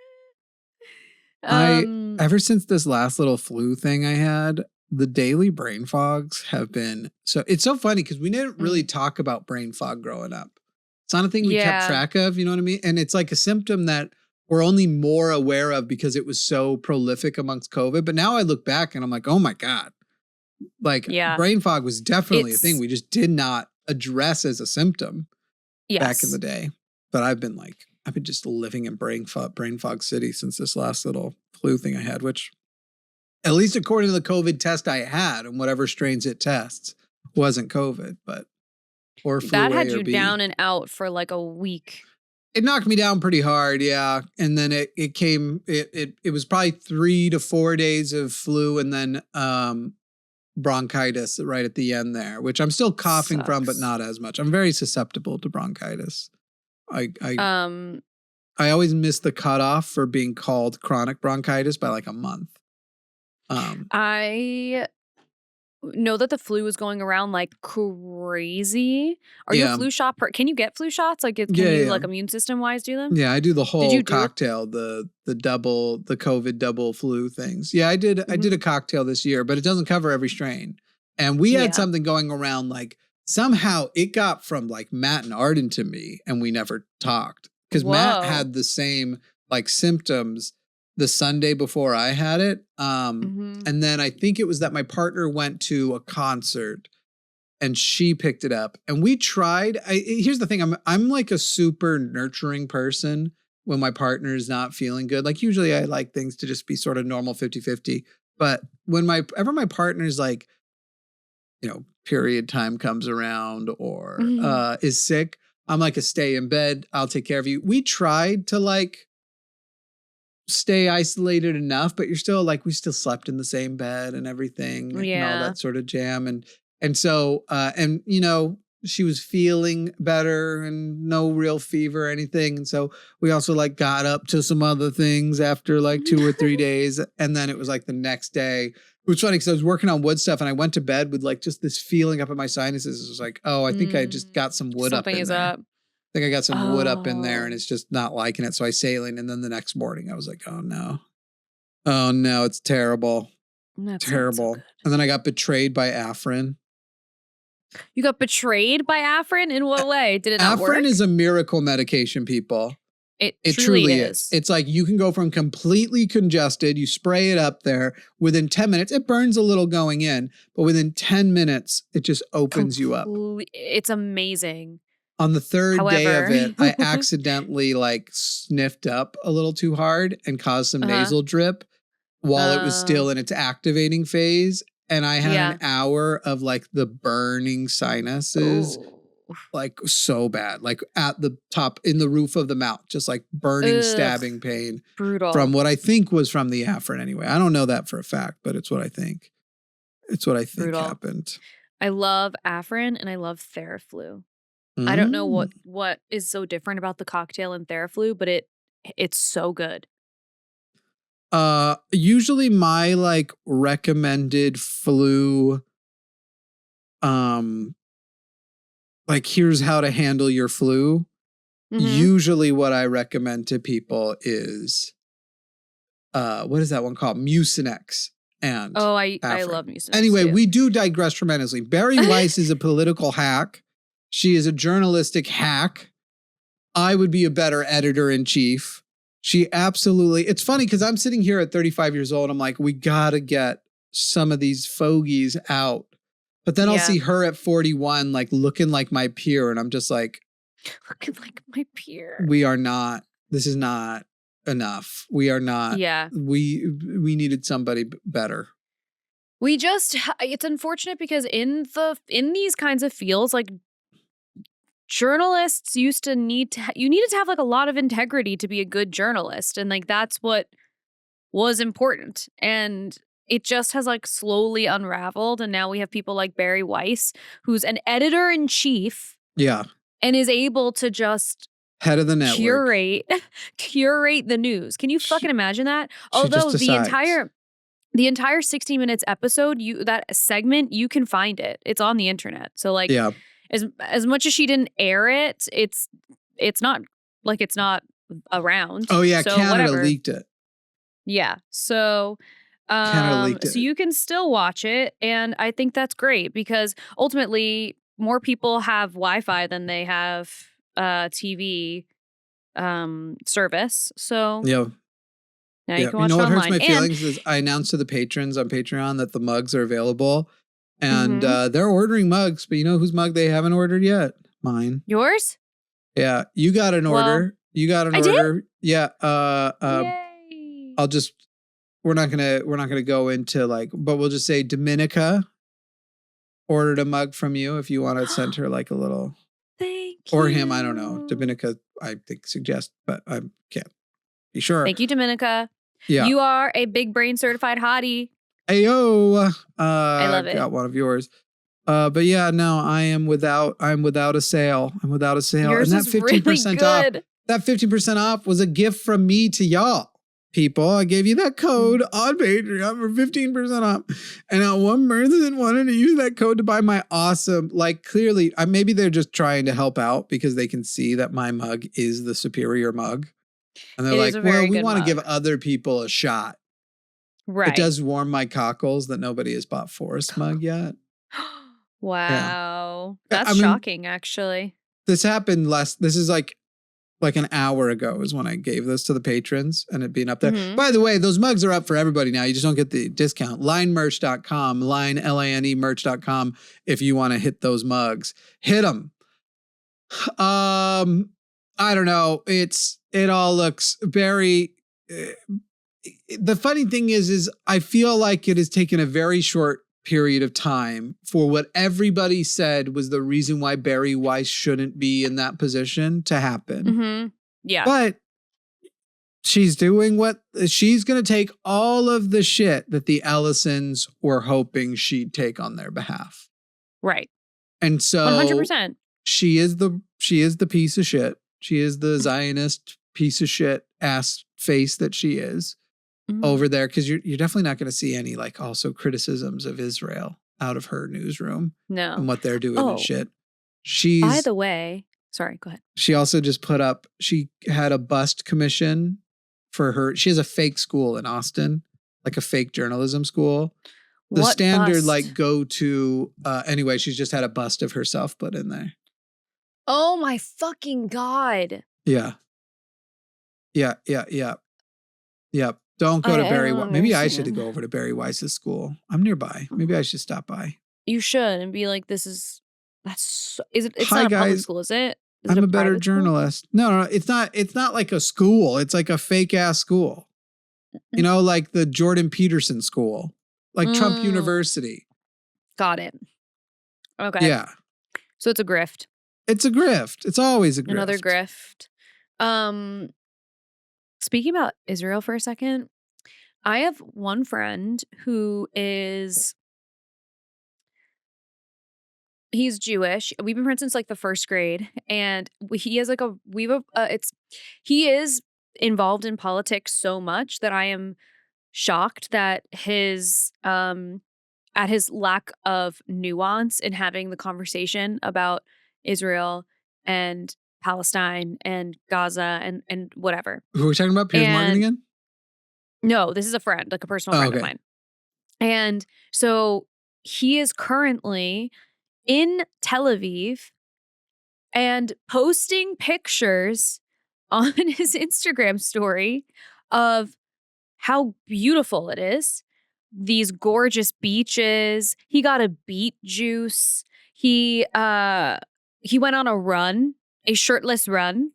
[SPEAKER 1] Ever since this last little flu thing I had, the daily brain fogs have been it's so funny because we didn't really talk about brain fog growing up. It's not a thing we kept track of, you know what I mean? And it's like a symptom that we're only more aware of because it was so prolific amongst COVID. But now I look back and I'm like, oh my God. Like brain fog was definitely a thing we just did not address as a symptom back in the day. But I've been just living in brain fog city since this last little flu thing I had, which at least according to the COVID test I had and whatever strains it tests wasn't COVID, but or flu
[SPEAKER 2] that had
[SPEAKER 1] A or
[SPEAKER 2] you
[SPEAKER 1] B.
[SPEAKER 2] down and out for like a week.
[SPEAKER 1] It knocked me down pretty hard, yeah. And then it was probably 3 to 4 days of flu and then bronchitis right at the end there, which I'm still coughing from, but not as much. I'm very susceptible to bronchitis. I always miss the cutoff for being called chronic bronchitis by like a month.
[SPEAKER 2] I know that the flu is going around like crazy. Are you a flu shot? Can you get flu shots? Like, can you like immune system wise do them?
[SPEAKER 1] Yeah, I do the whole cocktail, the COVID double flu things. Yeah, I did. I did a cocktail this year, but it doesn't cover every strain. And we had something going around like somehow it got from like Matt and Arden to me, and we never talked because Matt had the same like symptoms the Sunday before I had it. And then I think it was that my partner went to a concert and she picked it up and we tried. Here's the thing. I'm like a super nurturing person when my partner is not feeling good. Like usually I like things to just be sort of normal 50-50. But when my partner's like, you know, period time comes around or is sick, I'm like a stay in bed. I'll take care of you. We tried to like stay isolated enough, but you're still like, we still slept in the same bed and everything and all that sort of jam. And so, and you know, she was feeling better and no real fever or anything. And so we also like got up to some other things after like 2 or 3 days. And then it was like the next day. It was funny because I was working on wood stuff and I went to bed with like just this feeling up in my sinuses. It was like, oh, I think I just got some wood up in there. I think I got some wood up in there and it's just not liking it. So I saline. And then the next morning I was like, oh no, it's terrible.
[SPEAKER 2] That's
[SPEAKER 1] terrible.
[SPEAKER 2] So
[SPEAKER 1] and then I got betrayed by Afrin.
[SPEAKER 2] You got betrayed by Afrin? In what way? Did it not work?
[SPEAKER 1] Afrin is a miracle medication, people.
[SPEAKER 2] It truly is.
[SPEAKER 1] It's like you can go from completely congested, you spray it up there, within 10 minutes, it burns a little going in, but within 10 minutes, it just opens you up.
[SPEAKER 2] It's amazing.
[SPEAKER 1] On the third day of it, I accidentally like sniffed up a little too hard and caused some nasal drip while it was still in its activating phase. And I had an hour of like the burning sinuses, like so bad, like at the top in the roof of the mouth, just like burning, stabbing pain.
[SPEAKER 2] Brutal.
[SPEAKER 1] From what I think was from the Afrin anyway. I don't know that for a fact, but it's what I think. It's what I think happened.
[SPEAKER 2] I love Afrin and I love Theraflu. I don't know what is so different about the cocktail and Theraflu, but it's so good.
[SPEAKER 1] Usually my like recommended flu, like here's how to handle your flu. Usually what I recommend to people is, what is that one called? Mucinex. And
[SPEAKER 2] I love Mucinex.
[SPEAKER 1] Anyway,
[SPEAKER 2] too.
[SPEAKER 1] we do digress tremendously. Barry Weiss is a political hack. She is a journalistic hack. I would be a better editor-in-chief. She absolutely, it's funny because I'm sitting here at 35 years old. I'm like, we got to get some of these fogies out. But then I'll see her at 41, like looking like my peer. And I'm just like,
[SPEAKER 2] looking like my peer.
[SPEAKER 1] We are not, this is not enough. We are not.
[SPEAKER 2] Yeah.
[SPEAKER 1] We needed somebody better.
[SPEAKER 2] It's unfortunate because in these kinds of fields, like journalists you needed to have like a lot of integrity to be a good journalist. And like, that's what was important. And it just has like slowly unraveled. And now we have people like Barry Weiss, who's an editor-in-chief.
[SPEAKER 1] Yeah.
[SPEAKER 2] And is able to just
[SPEAKER 1] head of the network.
[SPEAKER 2] curate the news. Can you fucking imagine that? Although the entire 60 Minutes episode, that segment, you can find it. It's on the internet. So like as much as she didn't air it, it's not around.
[SPEAKER 1] Oh yeah,
[SPEAKER 2] so
[SPEAKER 1] Canada leaked it.
[SPEAKER 2] Yeah. So
[SPEAKER 1] Canada leaked it.
[SPEAKER 2] So you can still watch it, and I think that's great because ultimately more people have Wi-Fi than they have TV service. So now you can watch it online.
[SPEAKER 1] What hurts my feelings is I announced to the patrons on Patreon that the mugs are available, and they're ordering mugs. But you know whose mug they haven't ordered yet? Mine.
[SPEAKER 2] Yours?
[SPEAKER 1] Yeah, you got an order. You got an order.
[SPEAKER 2] Did?
[SPEAKER 1] Yeah.
[SPEAKER 2] Yay.
[SPEAKER 1] I'll just. We're not gonna go into like, but we'll just say Dominica ordered a mug from you if you want to send her like a little.
[SPEAKER 2] Thank you.
[SPEAKER 1] Or him, I don't know. Dominica, I think suggest, but I can't be sure.
[SPEAKER 2] Thank you, Dominica.
[SPEAKER 1] Yeah.
[SPEAKER 2] You are a big brain certified hottie.
[SPEAKER 1] Ayo.
[SPEAKER 2] I love it.
[SPEAKER 1] Got one of yours. But yeah, no, I'm without a sale. I'm without a sale.
[SPEAKER 2] Yours
[SPEAKER 1] and that 15%
[SPEAKER 2] really good.
[SPEAKER 1] off. That 15% off was a gift from me to y'all. People, I gave you that code on Patreon for 15% off. And now one person wanted to use that code to buy my awesome, like clearly, maybe they're just trying to help out because they can see that my mug is the superior mug. And they're like, well, we want to give other people a shot.
[SPEAKER 2] Right.
[SPEAKER 1] It does warm my cockles that nobody has bought Forrest mug yet.
[SPEAKER 2] Wow. Yeah. That's shocking, actually.
[SPEAKER 1] This happened this is like an hour ago is when I gave this to the patrons and it being up there. Mm-hmm. By the way, those mugs are up for everybody now. You just don't get the discount. Linemerch.com, LANE merch.com if you want to hit those mugs. Hit them. I don't know. It all looks very... the funny thing is I feel like it has taken a very short period of time for what everybody said was the reason why Barry Weiss shouldn't be in that position to happen.
[SPEAKER 2] Mm-hmm. Yeah.
[SPEAKER 1] But she's doing she's going to take all of the shit that the Ellisons were hoping she'd take on their behalf.
[SPEAKER 2] Right.
[SPEAKER 1] And so
[SPEAKER 2] 100%. She is
[SPEAKER 1] the piece of shit. She is the Zionist piece of shit ass face that she is. Over there, because you're definitely not going to see any like also criticisms of Israel out of her newsroom.
[SPEAKER 2] No.
[SPEAKER 1] And what they're doing and shit.
[SPEAKER 2] By the way, sorry, go ahead.
[SPEAKER 1] She also just she had a bust commission for her. She has a fake school in Austin, like a fake journalism school. The standard bust? Like go to, anyway, she's just had a bust of herself put in there.
[SPEAKER 2] Oh my fucking God.
[SPEAKER 1] Yeah. Don't go to Barry Weiss. Maybe I should go over to Barry Weiss's school. I'm nearby. Maybe I should stop by.
[SPEAKER 2] You should and be like, it's
[SPEAKER 1] Hi,
[SPEAKER 2] not a
[SPEAKER 1] guys.
[SPEAKER 2] public school, is it?
[SPEAKER 1] I'm a better journalist. No, it's not like a school. It's like a fake ass school. You know, like the Jordan Peterson school, like Trump University.
[SPEAKER 2] Got it. Okay.
[SPEAKER 1] Yeah.
[SPEAKER 2] So it's a grift.
[SPEAKER 1] It's a grift. It's always a grift.
[SPEAKER 2] Another grift. Speaking about Israel for a second, I have one friend who he's Jewish. We've been friends since like the first grade, and he has like he is involved in politics so much that I am shocked that at his lack of nuance in having the conversation about Israel and Palestine and Gaza and whatever.
[SPEAKER 1] Who are we talking about? Piers Morgan again?
[SPEAKER 2] No, this is a friend, like a personal friend of mine. And so he is currently in Tel Aviv and posting pictures on his Instagram story of how beautiful it is. These gorgeous beaches. He got a beet juice. He went on a run, a shirtless run.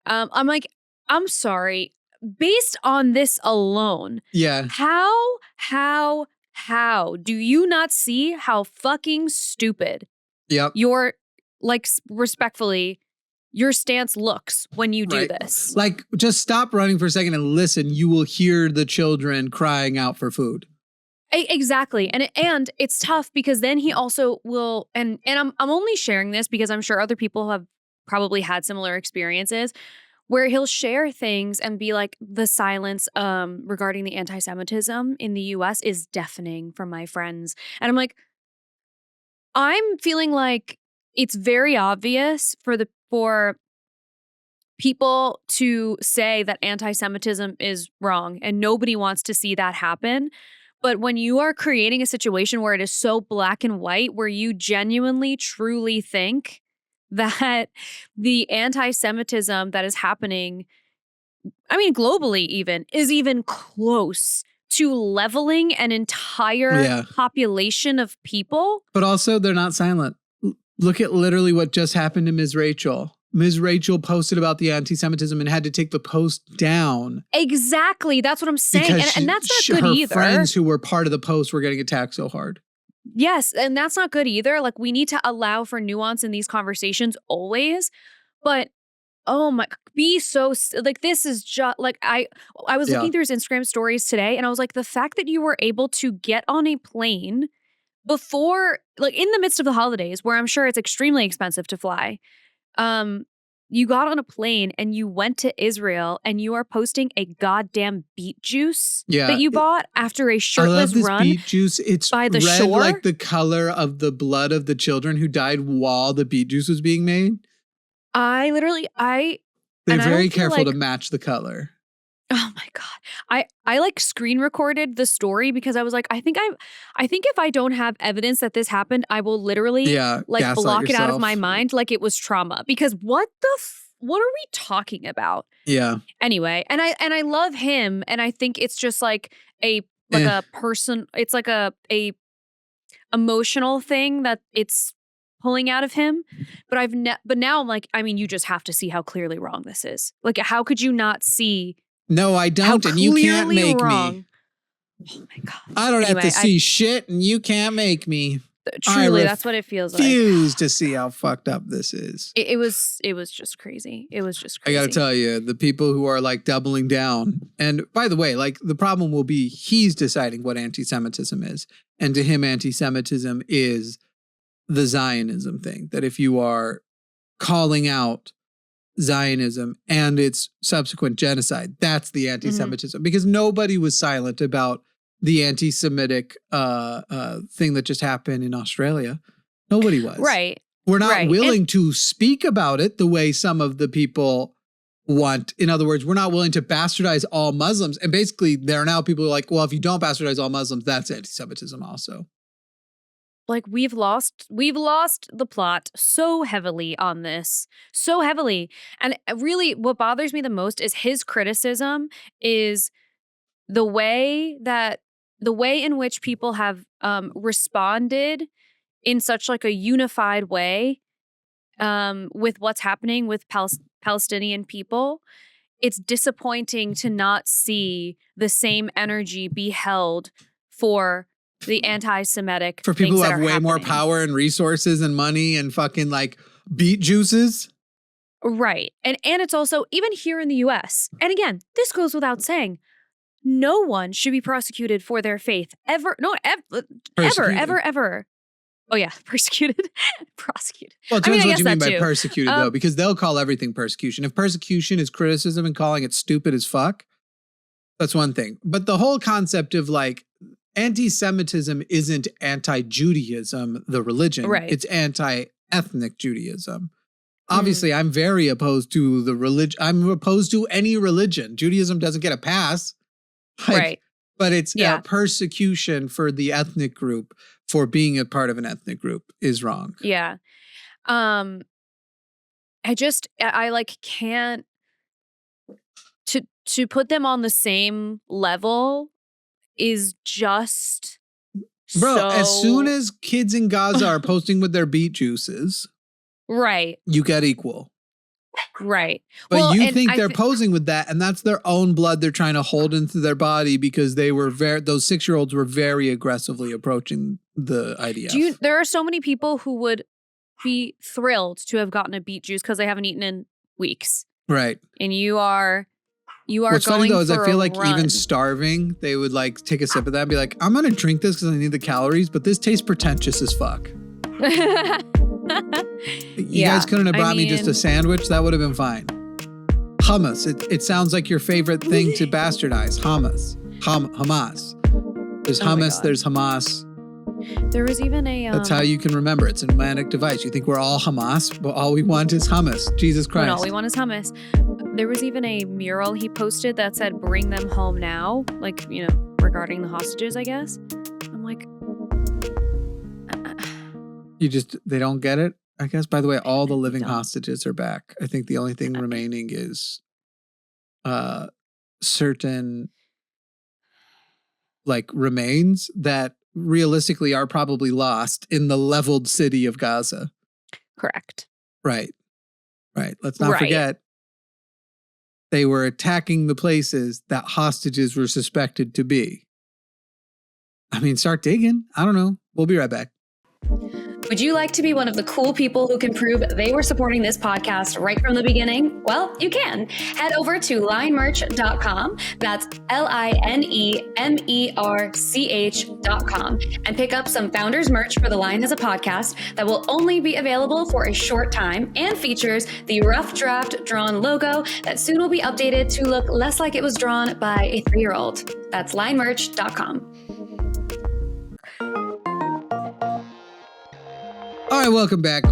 [SPEAKER 2] I'm like, I'm sorry. Based on this alone, how do you not see how fucking stupid your, like, respectfully, your stance looks when you do this?
[SPEAKER 1] Like, just stop running for a second and listen. You will hear the children crying out for food.
[SPEAKER 2] Exactly. And it's tough because then he also will, and I'm only sharing this because I'm sure other people have probably had similar experiences where he'll share things and be like, the silence regarding the anti-Semitism in the US is deafening from my friends. And I'm like, I'm feeling like it's very obvious for people to say that anti-Semitism is wrong and nobody wants to see that happen. But when you are creating a situation where it is so black and white, where you genuinely, truly think that the anti-Semitism that is happening, I mean, globally even, is even close to leveling an entire population of people.
[SPEAKER 1] But also, they're not silent. Look at literally what just happened to Ms. Rachel. Ms. Rachel posted about the anti-Semitism and had to take the post down.
[SPEAKER 2] Exactly. That's what I'm saying. And that's not good either.
[SPEAKER 1] Her friends who were part of the post were getting attacked so hard.
[SPEAKER 2] Yes. And that's not good either. Like, we need to allow for nuance in these conversations always. But, oh my, be so, like, this is just, like, I was looking through his Instagram stories today and I was like, the fact that you were able to get on a plane before, like, in the midst of the holidays, where I'm sure it's extremely expensive to fly, you got on a plane and you went to Israel and you are posting a goddamn beet juice that you bought after a shirtless run.
[SPEAKER 1] Beet juice. It's
[SPEAKER 2] by the
[SPEAKER 1] red,
[SPEAKER 2] shore,
[SPEAKER 1] like the color of the blood of the children who died while the beet juice was being made. They're very careful to match the color.
[SPEAKER 2] Oh my God. I like screen recorded the story because I was like, I think if I don't have evidence that this happened, I will literally block it out of my mind like it was trauma. Because what are we talking about?
[SPEAKER 1] Yeah.
[SPEAKER 2] Anyway, and I love him, and I think it's just like a person, it's like a emotional thing that it's pulling out of him. But but now I'm like, I mean, you just have to see how clearly wrong this is. Like, how could you not see?
[SPEAKER 1] No, I don't, and you can't make me.
[SPEAKER 2] Oh my God.
[SPEAKER 1] I don't have to see shit, and you can't make me.
[SPEAKER 2] Truly, that's what it feels like.
[SPEAKER 1] I refuse to see how fucked up this is.
[SPEAKER 2] It was just crazy. It was just crazy.
[SPEAKER 1] I got to tell you, the people who are like doubling down, and by the way, like, the problem will be he's deciding what anti-Semitism is, and to him, anti-Semitism is the Zionism thing. That if you are calling out Zionism and its subsequent genocide, that's the anti-Semitism, because nobody was silent about the anti-Semitic thing that just happened in Australia. Nobody was.
[SPEAKER 2] Right.
[SPEAKER 1] We're not willing to speak about it the way some of the people want. In other words, we're not willing to bastardize all Muslims. And basically, there are now people who are like, well, if you don't bastardize all Muslims, that's anti-Semitism also.
[SPEAKER 2] Like, we've lost the plot so heavily on this, so heavily. And really, what bothers me the most is his criticism is the way in which people have responded in such like a unified way with what's happening with Palestinian people. It's disappointing to not see the same energy be held for the anti-Semitic
[SPEAKER 1] for people who have way
[SPEAKER 2] happening.
[SPEAKER 1] More power and resources and money and fucking like beet juices.
[SPEAKER 2] Right. And it's also, even here in the US, and again, this goes without saying, no one should be prosecuted for their faith ever. No, ever. Oh yeah, persecuted, prosecuted.
[SPEAKER 1] Well, it depends what you mean by persecuted though, because they'll call everything persecution. If persecution is criticism and calling it stupid as fuck, that's one thing. But the whole concept of like, anti-Semitism isn't anti-Judaism, the religion.
[SPEAKER 2] Right.
[SPEAKER 1] It's anti-ethnic Judaism. Obviously, I'm very opposed to the religion. I'm opposed to any religion. Judaism doesn't get a pass.
[SPEAKER 2] Right.
[SPEAKER 1] But it's persecution for the ethnic group for being a part of an ethnic group is wrong.
[SPEAKER 2] Yeah. I like can't to put them on the same level is just
[SPEAKER 1] Bro, as soon as kids in Gaza are posting with their beet juices,
[SPEAKER 2] right,
[SPEAKER 1] you get equal.
[SPEAKER 2] Right.
[SPEAKER 1] But you think they're posing with that, and that's their own blood they're trying to hold into their body because they were those 6-year-olds were very aggressively approaching the IDF.
[SPEAKER 2] There are so many people who would be thrilled to have gotten a beet juice because they haven't eaten in weeks.
[SPEAKER 1] Right.
[SPEAKER 2] And you are
[SPEAKER 1] What's
[SPEAKER 2] going
[SPEAKER 1] funny though is I feel like
[SPEAKER 2] run.
[SPEAKER 1] even starving, they would like take a sip of that and be like, I'm going to drink this because I need the calories, but this tastes pretentious as fuck. You guys couldn't have brought me just a sandwich. That would have been fine. Hummus. It sounds like your favorite thing to bastardize. Hummus. Hamas. There's hummus. There's Hamas.
[SPEAKER 2] There was even a...
[SPEAKER 1] That's how you can remember. It's a mnemonic device. You think we're all Hamas, but all we want is hummus. Jesus Christ.
[SPEAKER 2] All we want is hummus. There was even a mural he posted that said, "Bring them home now." Like, regarding the hostages, I guess. I'm like...
[SPEAKER 1] They don't get it, I guess. By the way, all the living hostages are back. I think the only thing remaining is certain remains that realistically are probably lost in the leveled city of Gaza.
[SPEAKER 2] Correct.
[SPEAKER 1] Right. Let's not forget they were attacking the places that hostages were suspected to be. I mean, start digging. I don't know. We'll be right back.
[SPEAKER 3] Would you like to be one of the cool people who can prove they were supporting this podcast right from the beginning? Well, you can. Head over to linemerch.com. That's linemerch.com and pick up some Founders merch for The Line as a podcast that will only be available for a short time and features the rough draft drawn logo that soon will be updated to look less like it was drawn by a 3-year-old. That's linemerch.com.
[SPEAKER 1] All right, welcome back.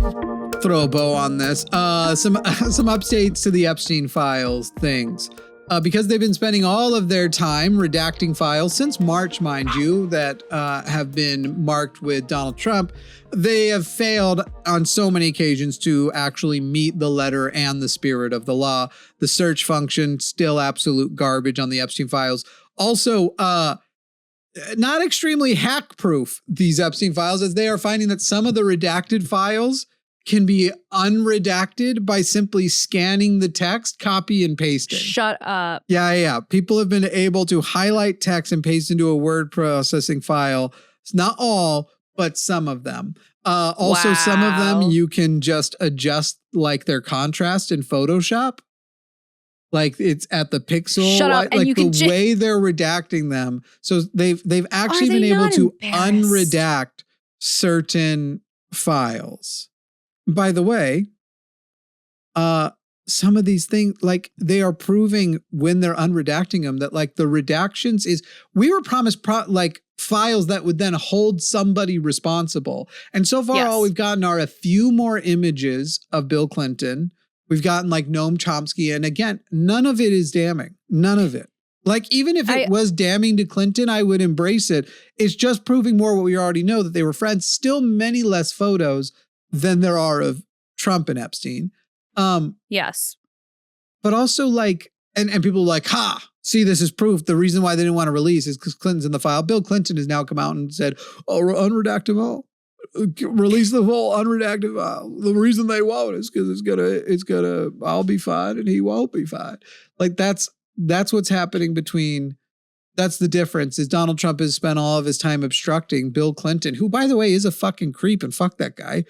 [SPEAKER 1] Throw a bow on this. Some updates to the Epstein files things. Because they've been spending all of their time redacting files since March, mind you, that have been marked with Donald Trump, they have failed on so many occasions to actually meet the letter and the spirit of the law. The search function, still absolute garbage on the Epstein files. Also, not extremely hack-proof, these Epstein files, as they are finding that some of the redacted files can be unredacted by simply scanning the text, copy and pasting.
[SPEAKER 2] Shut up.
[SPEAKER 1] Yeah. People have been able to highlight text and paste into a word processing file. It's not all, but some of them. Also, some of them you can just adjust their contrast in Photoshop. Like it's at the pixel,
[SPEAKER 2] Shut up, and
[SPEAKER 1] the way they're redacting them. So they've actually been able to unredact certain files. By the way, some of these things, they are proving when they're unredacting them that the redactions we were promised files that would then hold somebody responsible. And so far, all we've gotten are a few more images of Bill Clinton. We've gotten Noam Chomsky. And again, none of it is damning. None of it. Even if it was damning to Clinton, I would embrace it. It's just proving more what we already know, that they were friends. Still many less photos than there are of Trump and Epstein.
[SPEAKER 2] Yes.
[SPEAKER 1] But also and people are see, this is proof. The reason why they didn't want to release is because Clinton's in the file. Bill Clinton has now come out and said, unredact them all. Release the whole unredacted file. The reason they won't is because it's gonna I'll be fine and he won't be fine. That's what's happening that's the difference, is Donald Trump has spent all of his time obstructing Bill Clinton, who, by the way, is a fucking creep, and fuck that guy.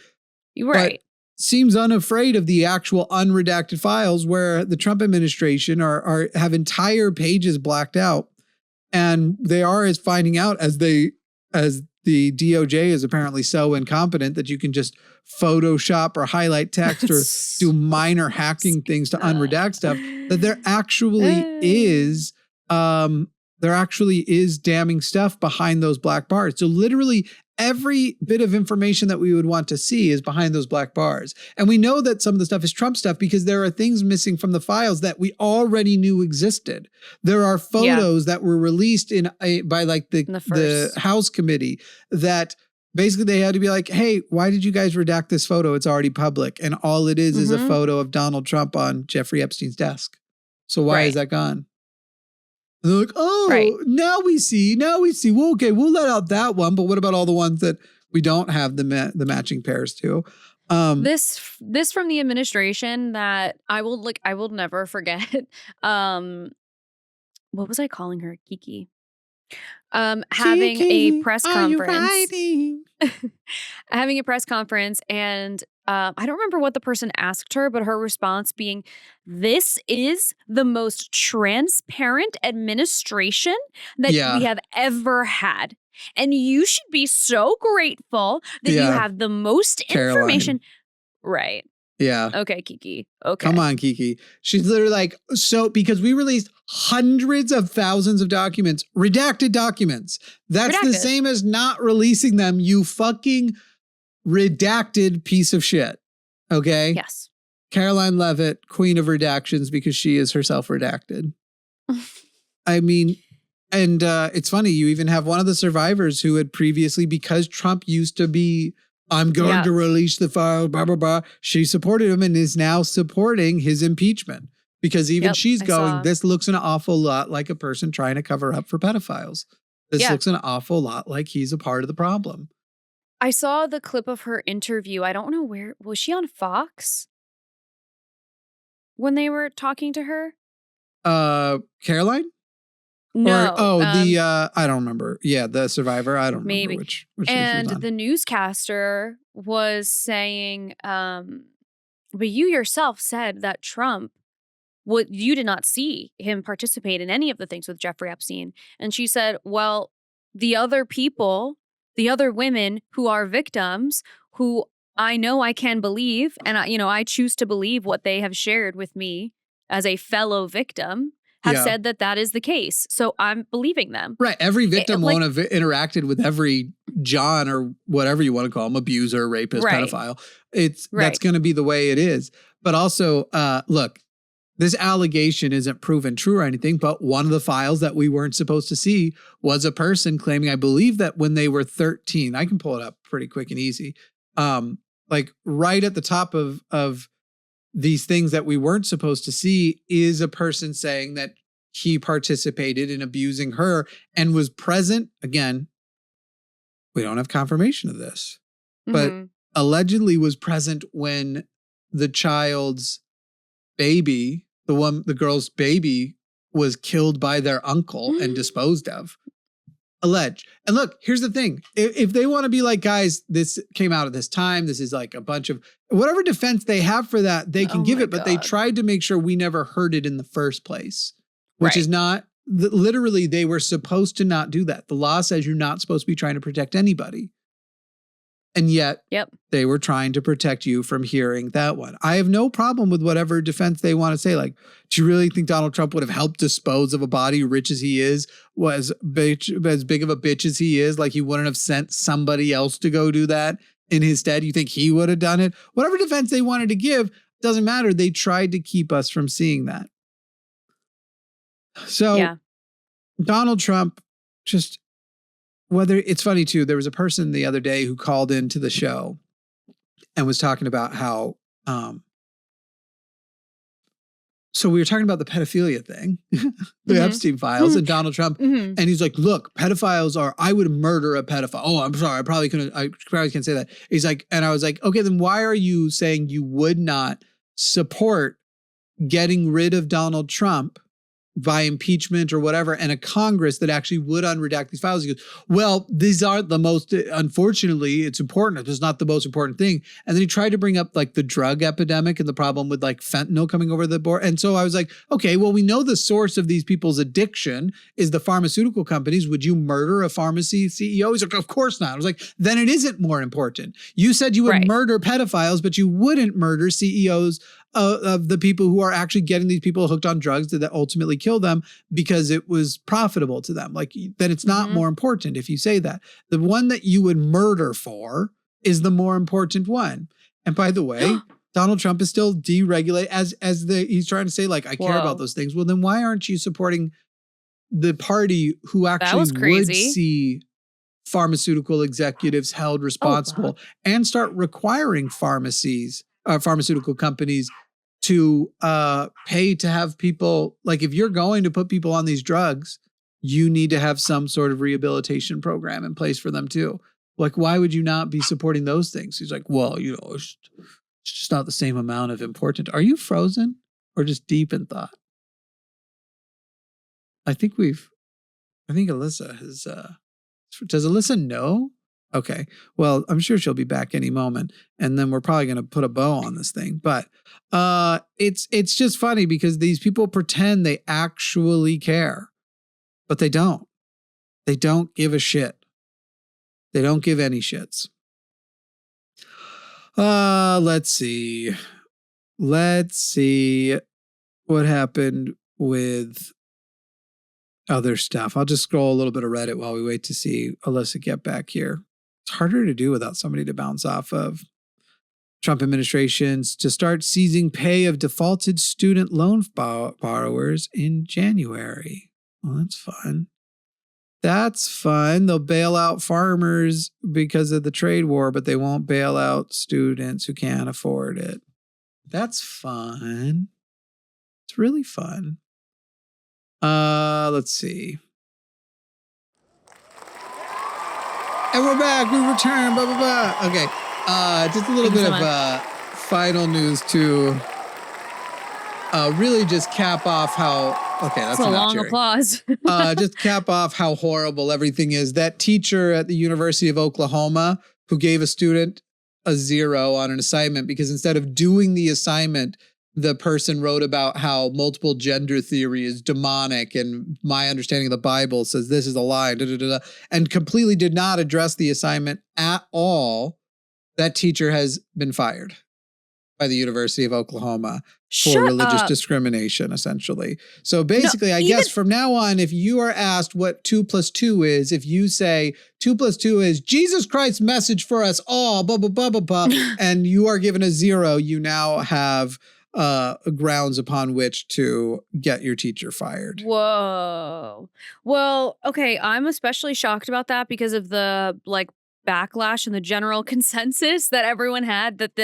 [SPEAKER 2] Right.
[SPEAKER 1] But seems unafraid of the actual unredacted files, where the Trump administration have entire pages blacked out, and they are finding out as the DOJ is apparently so incompetent that you can just Photoshop or highlight text or do minor hacking things to unredact stuff, that there actually is damning stuff behind those black bars. So literally every bit of information that we would want to see is behind those black bars. And we know that some of the stuff is Trump stuff because there are things missing from the files that we already knew existed. There are photos that were released by the House committee that Basically, they had to be like, hey, why did you guys redact this photo? It's already public. And all it is a photo of Donald Trump on Jeffrey Epstein's desk. So why is that gone? And they're like, oh, now we see. Well, okay, we'll let out that one. But what about all the ones that we don't have the matching pairs to?
[SPEAKER 2] This from the administration that I will never forget. What was I calling her? Kiki. Having a press conference. Having a press conference, and I don't remember what the person asked her, but her response being, "This is the most transparent administration that we have ever had. And you should be so grateful that you have the most information." Right.
[SPEAKER 1] Yeah.
[SPEAKER 2] Okay, Kiki. Okay.
[SPEAKER 1] Come on, Kiki. She's literally like, so because we released hundreds of thousands of documents, redacted documents. That's the same as not releasing them, you fucking redacted piece of shit. Okay?
[SPEAKER 2] Yes.
[SPEAKER 1] Caroline Leavitt, queen of redactions, because she is herself redacted. I mean, and it's funny, you even have one of the survivors who had previously, because Trump used to be, I'm going to release the file, blah, blah, blah. She supported him and is now supporting his impeachment because even she's going, this looks an awful lot like a person trying to cover up for pedophiles. This looks an awful lot like he's a part of the problem.
[SPEAKER 2] I saw the clip of her interview. I don't know where, was she on Fox when they were talking to her?
[SPEAKER 1] Caroline?
[SPEAKER 2] No.
[SPEAKER 1] I don't remember. Yeah, the survivor. I don't remember which
[SPEAKER 2] and the newscaster was saying, but you yourself said that Trump, you did not see him participate in any of the things with Jeffrey Epstein. And she said, well, the other people, the other women who are victims, who I know I can believe, and I choose to believe what they have shared with me as a fellow victim, have said that is the case. So I'm believing them.
[SPEAKER 1] Right. Every victim won't have interacted with every John or whatever you want to call him, abuser, rapist, pedophile. That's going to be the way it is. But also, look, this allegation isn't proven true or anything, but one of the files that we weren't supposed to see was a person claiming, I believe that when they were 13, I can pull it up pretty quick and easy. Like right at the top of these things that we weren't supposed to see is a person saying that he participated in abusing her and was present. Again, we don't have confirmation of this, but allegedly was present when the child's baby, the girl's baby, was killed by their uncle and disposed of. Alleged. And look, here's the thing. If they want to be like, guys, this came out at this time, this is like a bunch of whatever defense they have for that, they can give it. But they tried to make sure we never heard it in the first place, which is not, literally, they were supposed to not do that. The law says you're not supposed to be trying to protect anybody. And yet they were trying to protect you from hearing that one. I have no problem with whatever defense they want to say. Like, do you really think Donald Trump would have helped dispose of a body, rich as he is, was as big of a bitch as he is? Like, he wouldn't have sent somebody else to go do that in his stead? You think he would have done it? Whatever defense they wanted to give, doesn't matter. They tried to keep us from seeing that. So Donald Trump just... Whether it's funny too, there was a person the other day who called into the show and was talking about how, so we were talking about the pedophilia thing, the Epstein files and Donald Trump. And he's like, look, pedophiles I would murder a pedophile. Oh, I'm sorry. I probably can't say that. He's like, and I was like, okay, then why are you saying you would not support getting rid of Donald Trump by impeachment or whatever, and a Congress that actually would unredact these files? He goes, well, these aren't the most, unfortunately, it's important. It's not the most important thing. And then he tried to bring up like the drug epidemic and the problem with like fentanyl coming over the board. And so I was like, okay, well, we know the source of these people's addiction is the pharmaceutical companies. Would you murder a pharmacy CEO? He's like, of course not. I was like, then it isn't more important. You said you would murder pedophiles, but you wouldn't murder CEOs of the people who are actually getting these people hooked on drugs that ultimately kill them because it was profitable to them. Like, then it's not more important if you say that. The one that you would murder for is the more important one. And by the way, Donald Trump is still deregulated he's trying to say, like, I care about those things. Well, then why aren't you supporting the party who actually would see pharmaceutical executives held responsible and start requiring pharmaceutical companies to pay to have people, like if you're going to put people on these drugs, you need to have some sort of rehabilitation program in place for them too. Like, why would you not be supporting those things? He's like, well, it's just not the same amount of important. Are you frozen or just deep in thought? I think Alyssa has, does Alyssa know? Okay. Well, I'm sure she'll be back any moment. And then we're probably going to put a bow on this thing. But it's just funny because these people pretend they actually care, but they don't. They don't give a shit. They don't give any shits. Let's see what happened with other stuff. I'll just scroll a little bit of Reddit while we wait to see Alyssa get back here. It's harder to do without somebody to bounce off of. Trump administrations to start seizing pay of defaulted student loan borrowers in January. Well, that's fun. That's fun. They'll bail out farmers because of the trade war, but they won't bail out students who can't afford it. That's fun. It's really fun. Let's see. And we're back. We return. Blah, blah, blah. Okay. Just a little bit of final news to really just cap off how... Okay, that's
[SPEAKER 2] a long applause.
[SPEAKER 1] Just cap off how horrible everything is. That teacher at the University of Oklahoma who gave a student a 0 on an assignment because instead of doing the assignment, the person wrote about how multiple gender theory is demonic and my understanding of the Bible says this is a lie, and completely did not address the assignment at all. That teacher has been fired by the University of Oklahoma for religious discrimination, essentially. So basically, I guess from now on, if you are asked what 2 + 2 is, if you say 2 + 2 is Jesus Christ's message for us all, blah, blah, blah, blah, blah, and you are given a 0, you now have grounds upon which to get your teacher fired.
[SPEAKER 2] Whoa. Well, okay, I'm especially shocked about that because of the backlash and the general consensus that everyone had that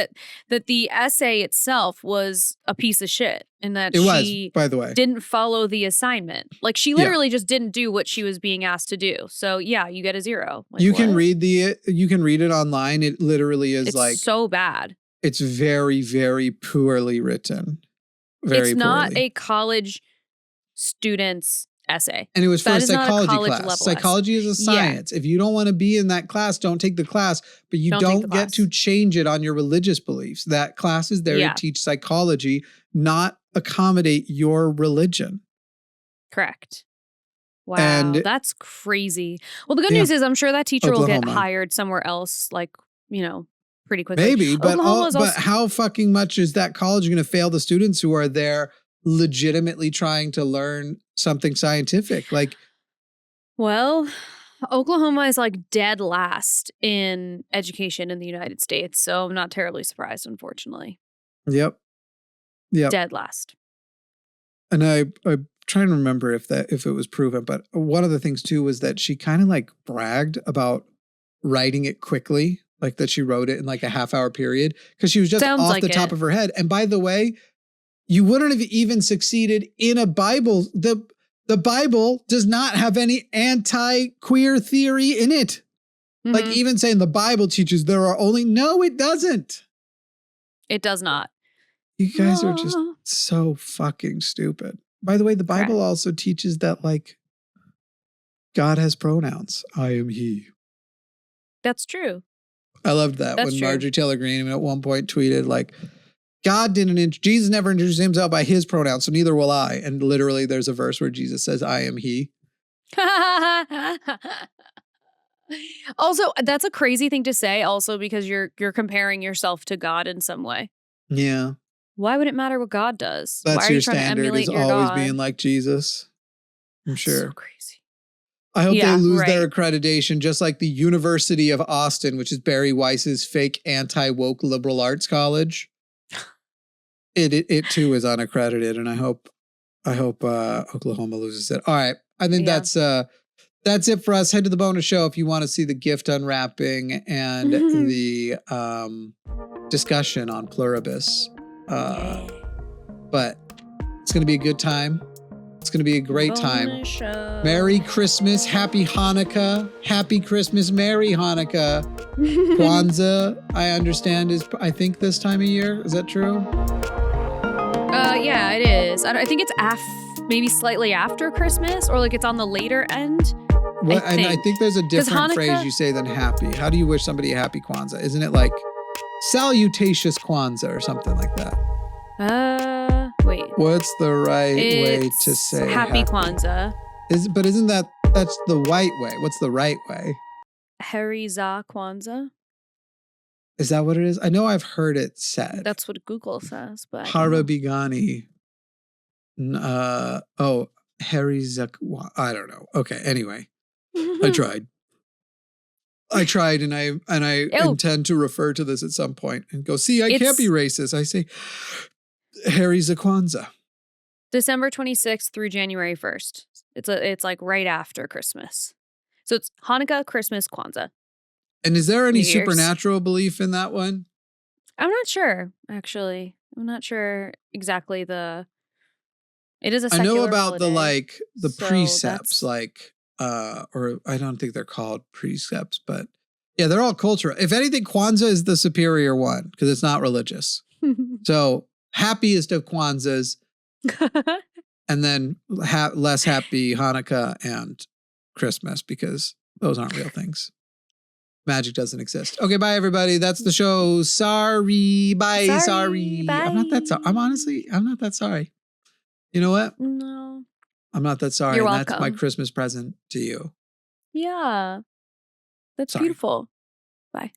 [SPEAKER 2] the essay itself was a piece of shit and that she
[SPEAKER 1] by the way,
[SPEAKER 2] didn't follow the assignment. Like she literally just didn't do what she was being asked to do. So yeah, you get a 0.
[SPEAKER 1] You can read it online. It literally is
[SPEAKER 2] it's so bad.
[SPEAKER 1] It's very, very poorly written.
[SPEAKER 2] It's not a college student's essay.
[SPEAKER 1] And it was for a psychology class. Psychology is a science. Yeah. If you don't want to be in that class, don't take the class, but you don't get to change it on your religious beliefs. That class is there to teach psychology, not accommodate your religion.
[SPEAKER 2] Correct. Wow, and that's crazy. Well, the good news is I'm sure that teacher will get hired somewhere else, pretty quickly.
[SPEAKER 1] Maybe, but how fucking much is that college going to fail the students who are there legitimately trying to learn something scientific?
[SPEAKER 2] Well, Oklahoma is dead last in education in the United States, so I'm not terribly surprised, unfortunately.
[SPEAKER 1] Yep.
[SPEAKER 2] Dead last.
[SPEAKER 1] And I'm trying to remember if it was proven, but one of the things too was that she kind of bragged about writing it quickly, that she wrote it in a half-hour period because she was just off the top of her head. And by the way, you wouldn't have even succeeded in a Bible. The Bible does not have any anti-queer theory in it. Mm-hmm. Even saying the Bible teaches there are only... No, it doesn't.
[SPEAKER 2] It does not.
[SPEAKER 1] You guys are just so fucking stupid. By the way, the Bible also teaches that God has pronouns. I am he.
[SPEAKER 2] That's true.
[SPEAKER 1] I loved that when Marjorie Taylor Greene at one point tweeted Jesus never introduced himself by his pronouns, so neither will I. And literally there's a verse where Jesus says, I am he.
[SPEAKER 2] Also, that's a crazy thing to say also because you're comparing yourself to God in some way.
[SPEAKER 1] Yeah.
[SPEAKER 2] Why would it matter what God does?
[SPEAKER 1] That's
[SPEAKER 2] Why are
[SPEAKER 1] your
[SPEAKER 2] you trying
[SPEAKER 1] standard,
[SPEAKER 2] to emulate
[SPEAKER 1] is
[SPEAKER 2] your
[SPEAKER 1] always
[SPEAKER 2] God?
[SPEAKER 1] being like Jesus. I'm sure.
[SPEAKER 2] So crazy.
[SPEAKER 1] I hope they lose their accreditation, just like the University of Austin, which is Barry Weiss's fake anti-woke liberal arts college. It too is unaccredited, and I hope Oklahoma loses it. All right, I think that's That's it for us. Head to the bonus show if you want to see the gift unwrapping and the discussion on Pluribus. But it's going to be a good time. It's going to be a great time.
[SPEAKER 2] Show.
[SPEAKER 1] Merry Christmas. Happy Hanukkah. Happy Christmas. Merry Hanukkah. Kwanzaa, I understand, is, I think, this time of year. Is that true?
[SPEAKER 2] Yeah, it is. I think it's maybe slightly after Christmas, or like it's on the later end.
[SPEAKER 1] I think there's a different phrase you say than happy. How do you wish somebody a happy Kwanzaa? Isn't it like salutatious Kwanzaa or something like that?
[SPEAKER 2] Wait.
[SPEAKER 1] What's the right way to say
[SPEAKER 2] happy Kwanzaa?
[SPEAKER 1] But isn't that's the white way? What's the right way?
[SPEAKER 2] Hariza Kwanzaa.
[SPEAKER 1] Is that what it is? I know I've heard it said.
[SPEAKER 2] That's what Google says, but
[SPEAKER 1] Harabigani. Hariza. I don't know. Okay. Anyway, I tried, and I intend to refer to this at some point and go, see, I can't be racist. I say Hariza Kwanzaa.
[SPEAKER 2] December 26th through January 1st. It's like right after Christmas. So it's Hanukkah, Christmas, Kwanzaa.
[SPEAKER 1] And is there any supernatural belief in that one?
[SPEAKER 2] I'm not sure, actually. I'm not sure exactly it is a secular
[SPEAKER 1] I know about
[SPEAKER 2] holiday,
[SPEAKER 1] the precepts, or I don't think they're called precepts, but yeah, they're all cultural. If anything, Kwanzaa is the superior one because it's not religious. So happiest of Kwanzaas, and then less happy Hanukkah and Christmas because those aren't real things. Magic doesn't exist. Okay, bye everybody. That's the show. Sorry. Bye. Sorry.
[SPEAKER 2] Bye.
[SPEAKER 1] I'm not that sorry. I'm not that sorry. You know what?
[SPEAKER 2] No.
[SPEAKER 1] I'm not that sorry.
[SPEAKER 2] You're
[SPEAKER 1] and
[SPEAKER 2] welcome.
[SPEAKER 1] That's my Christmas present to you.
[SPEAKER 2] Yeah. That's beautiful. Bye.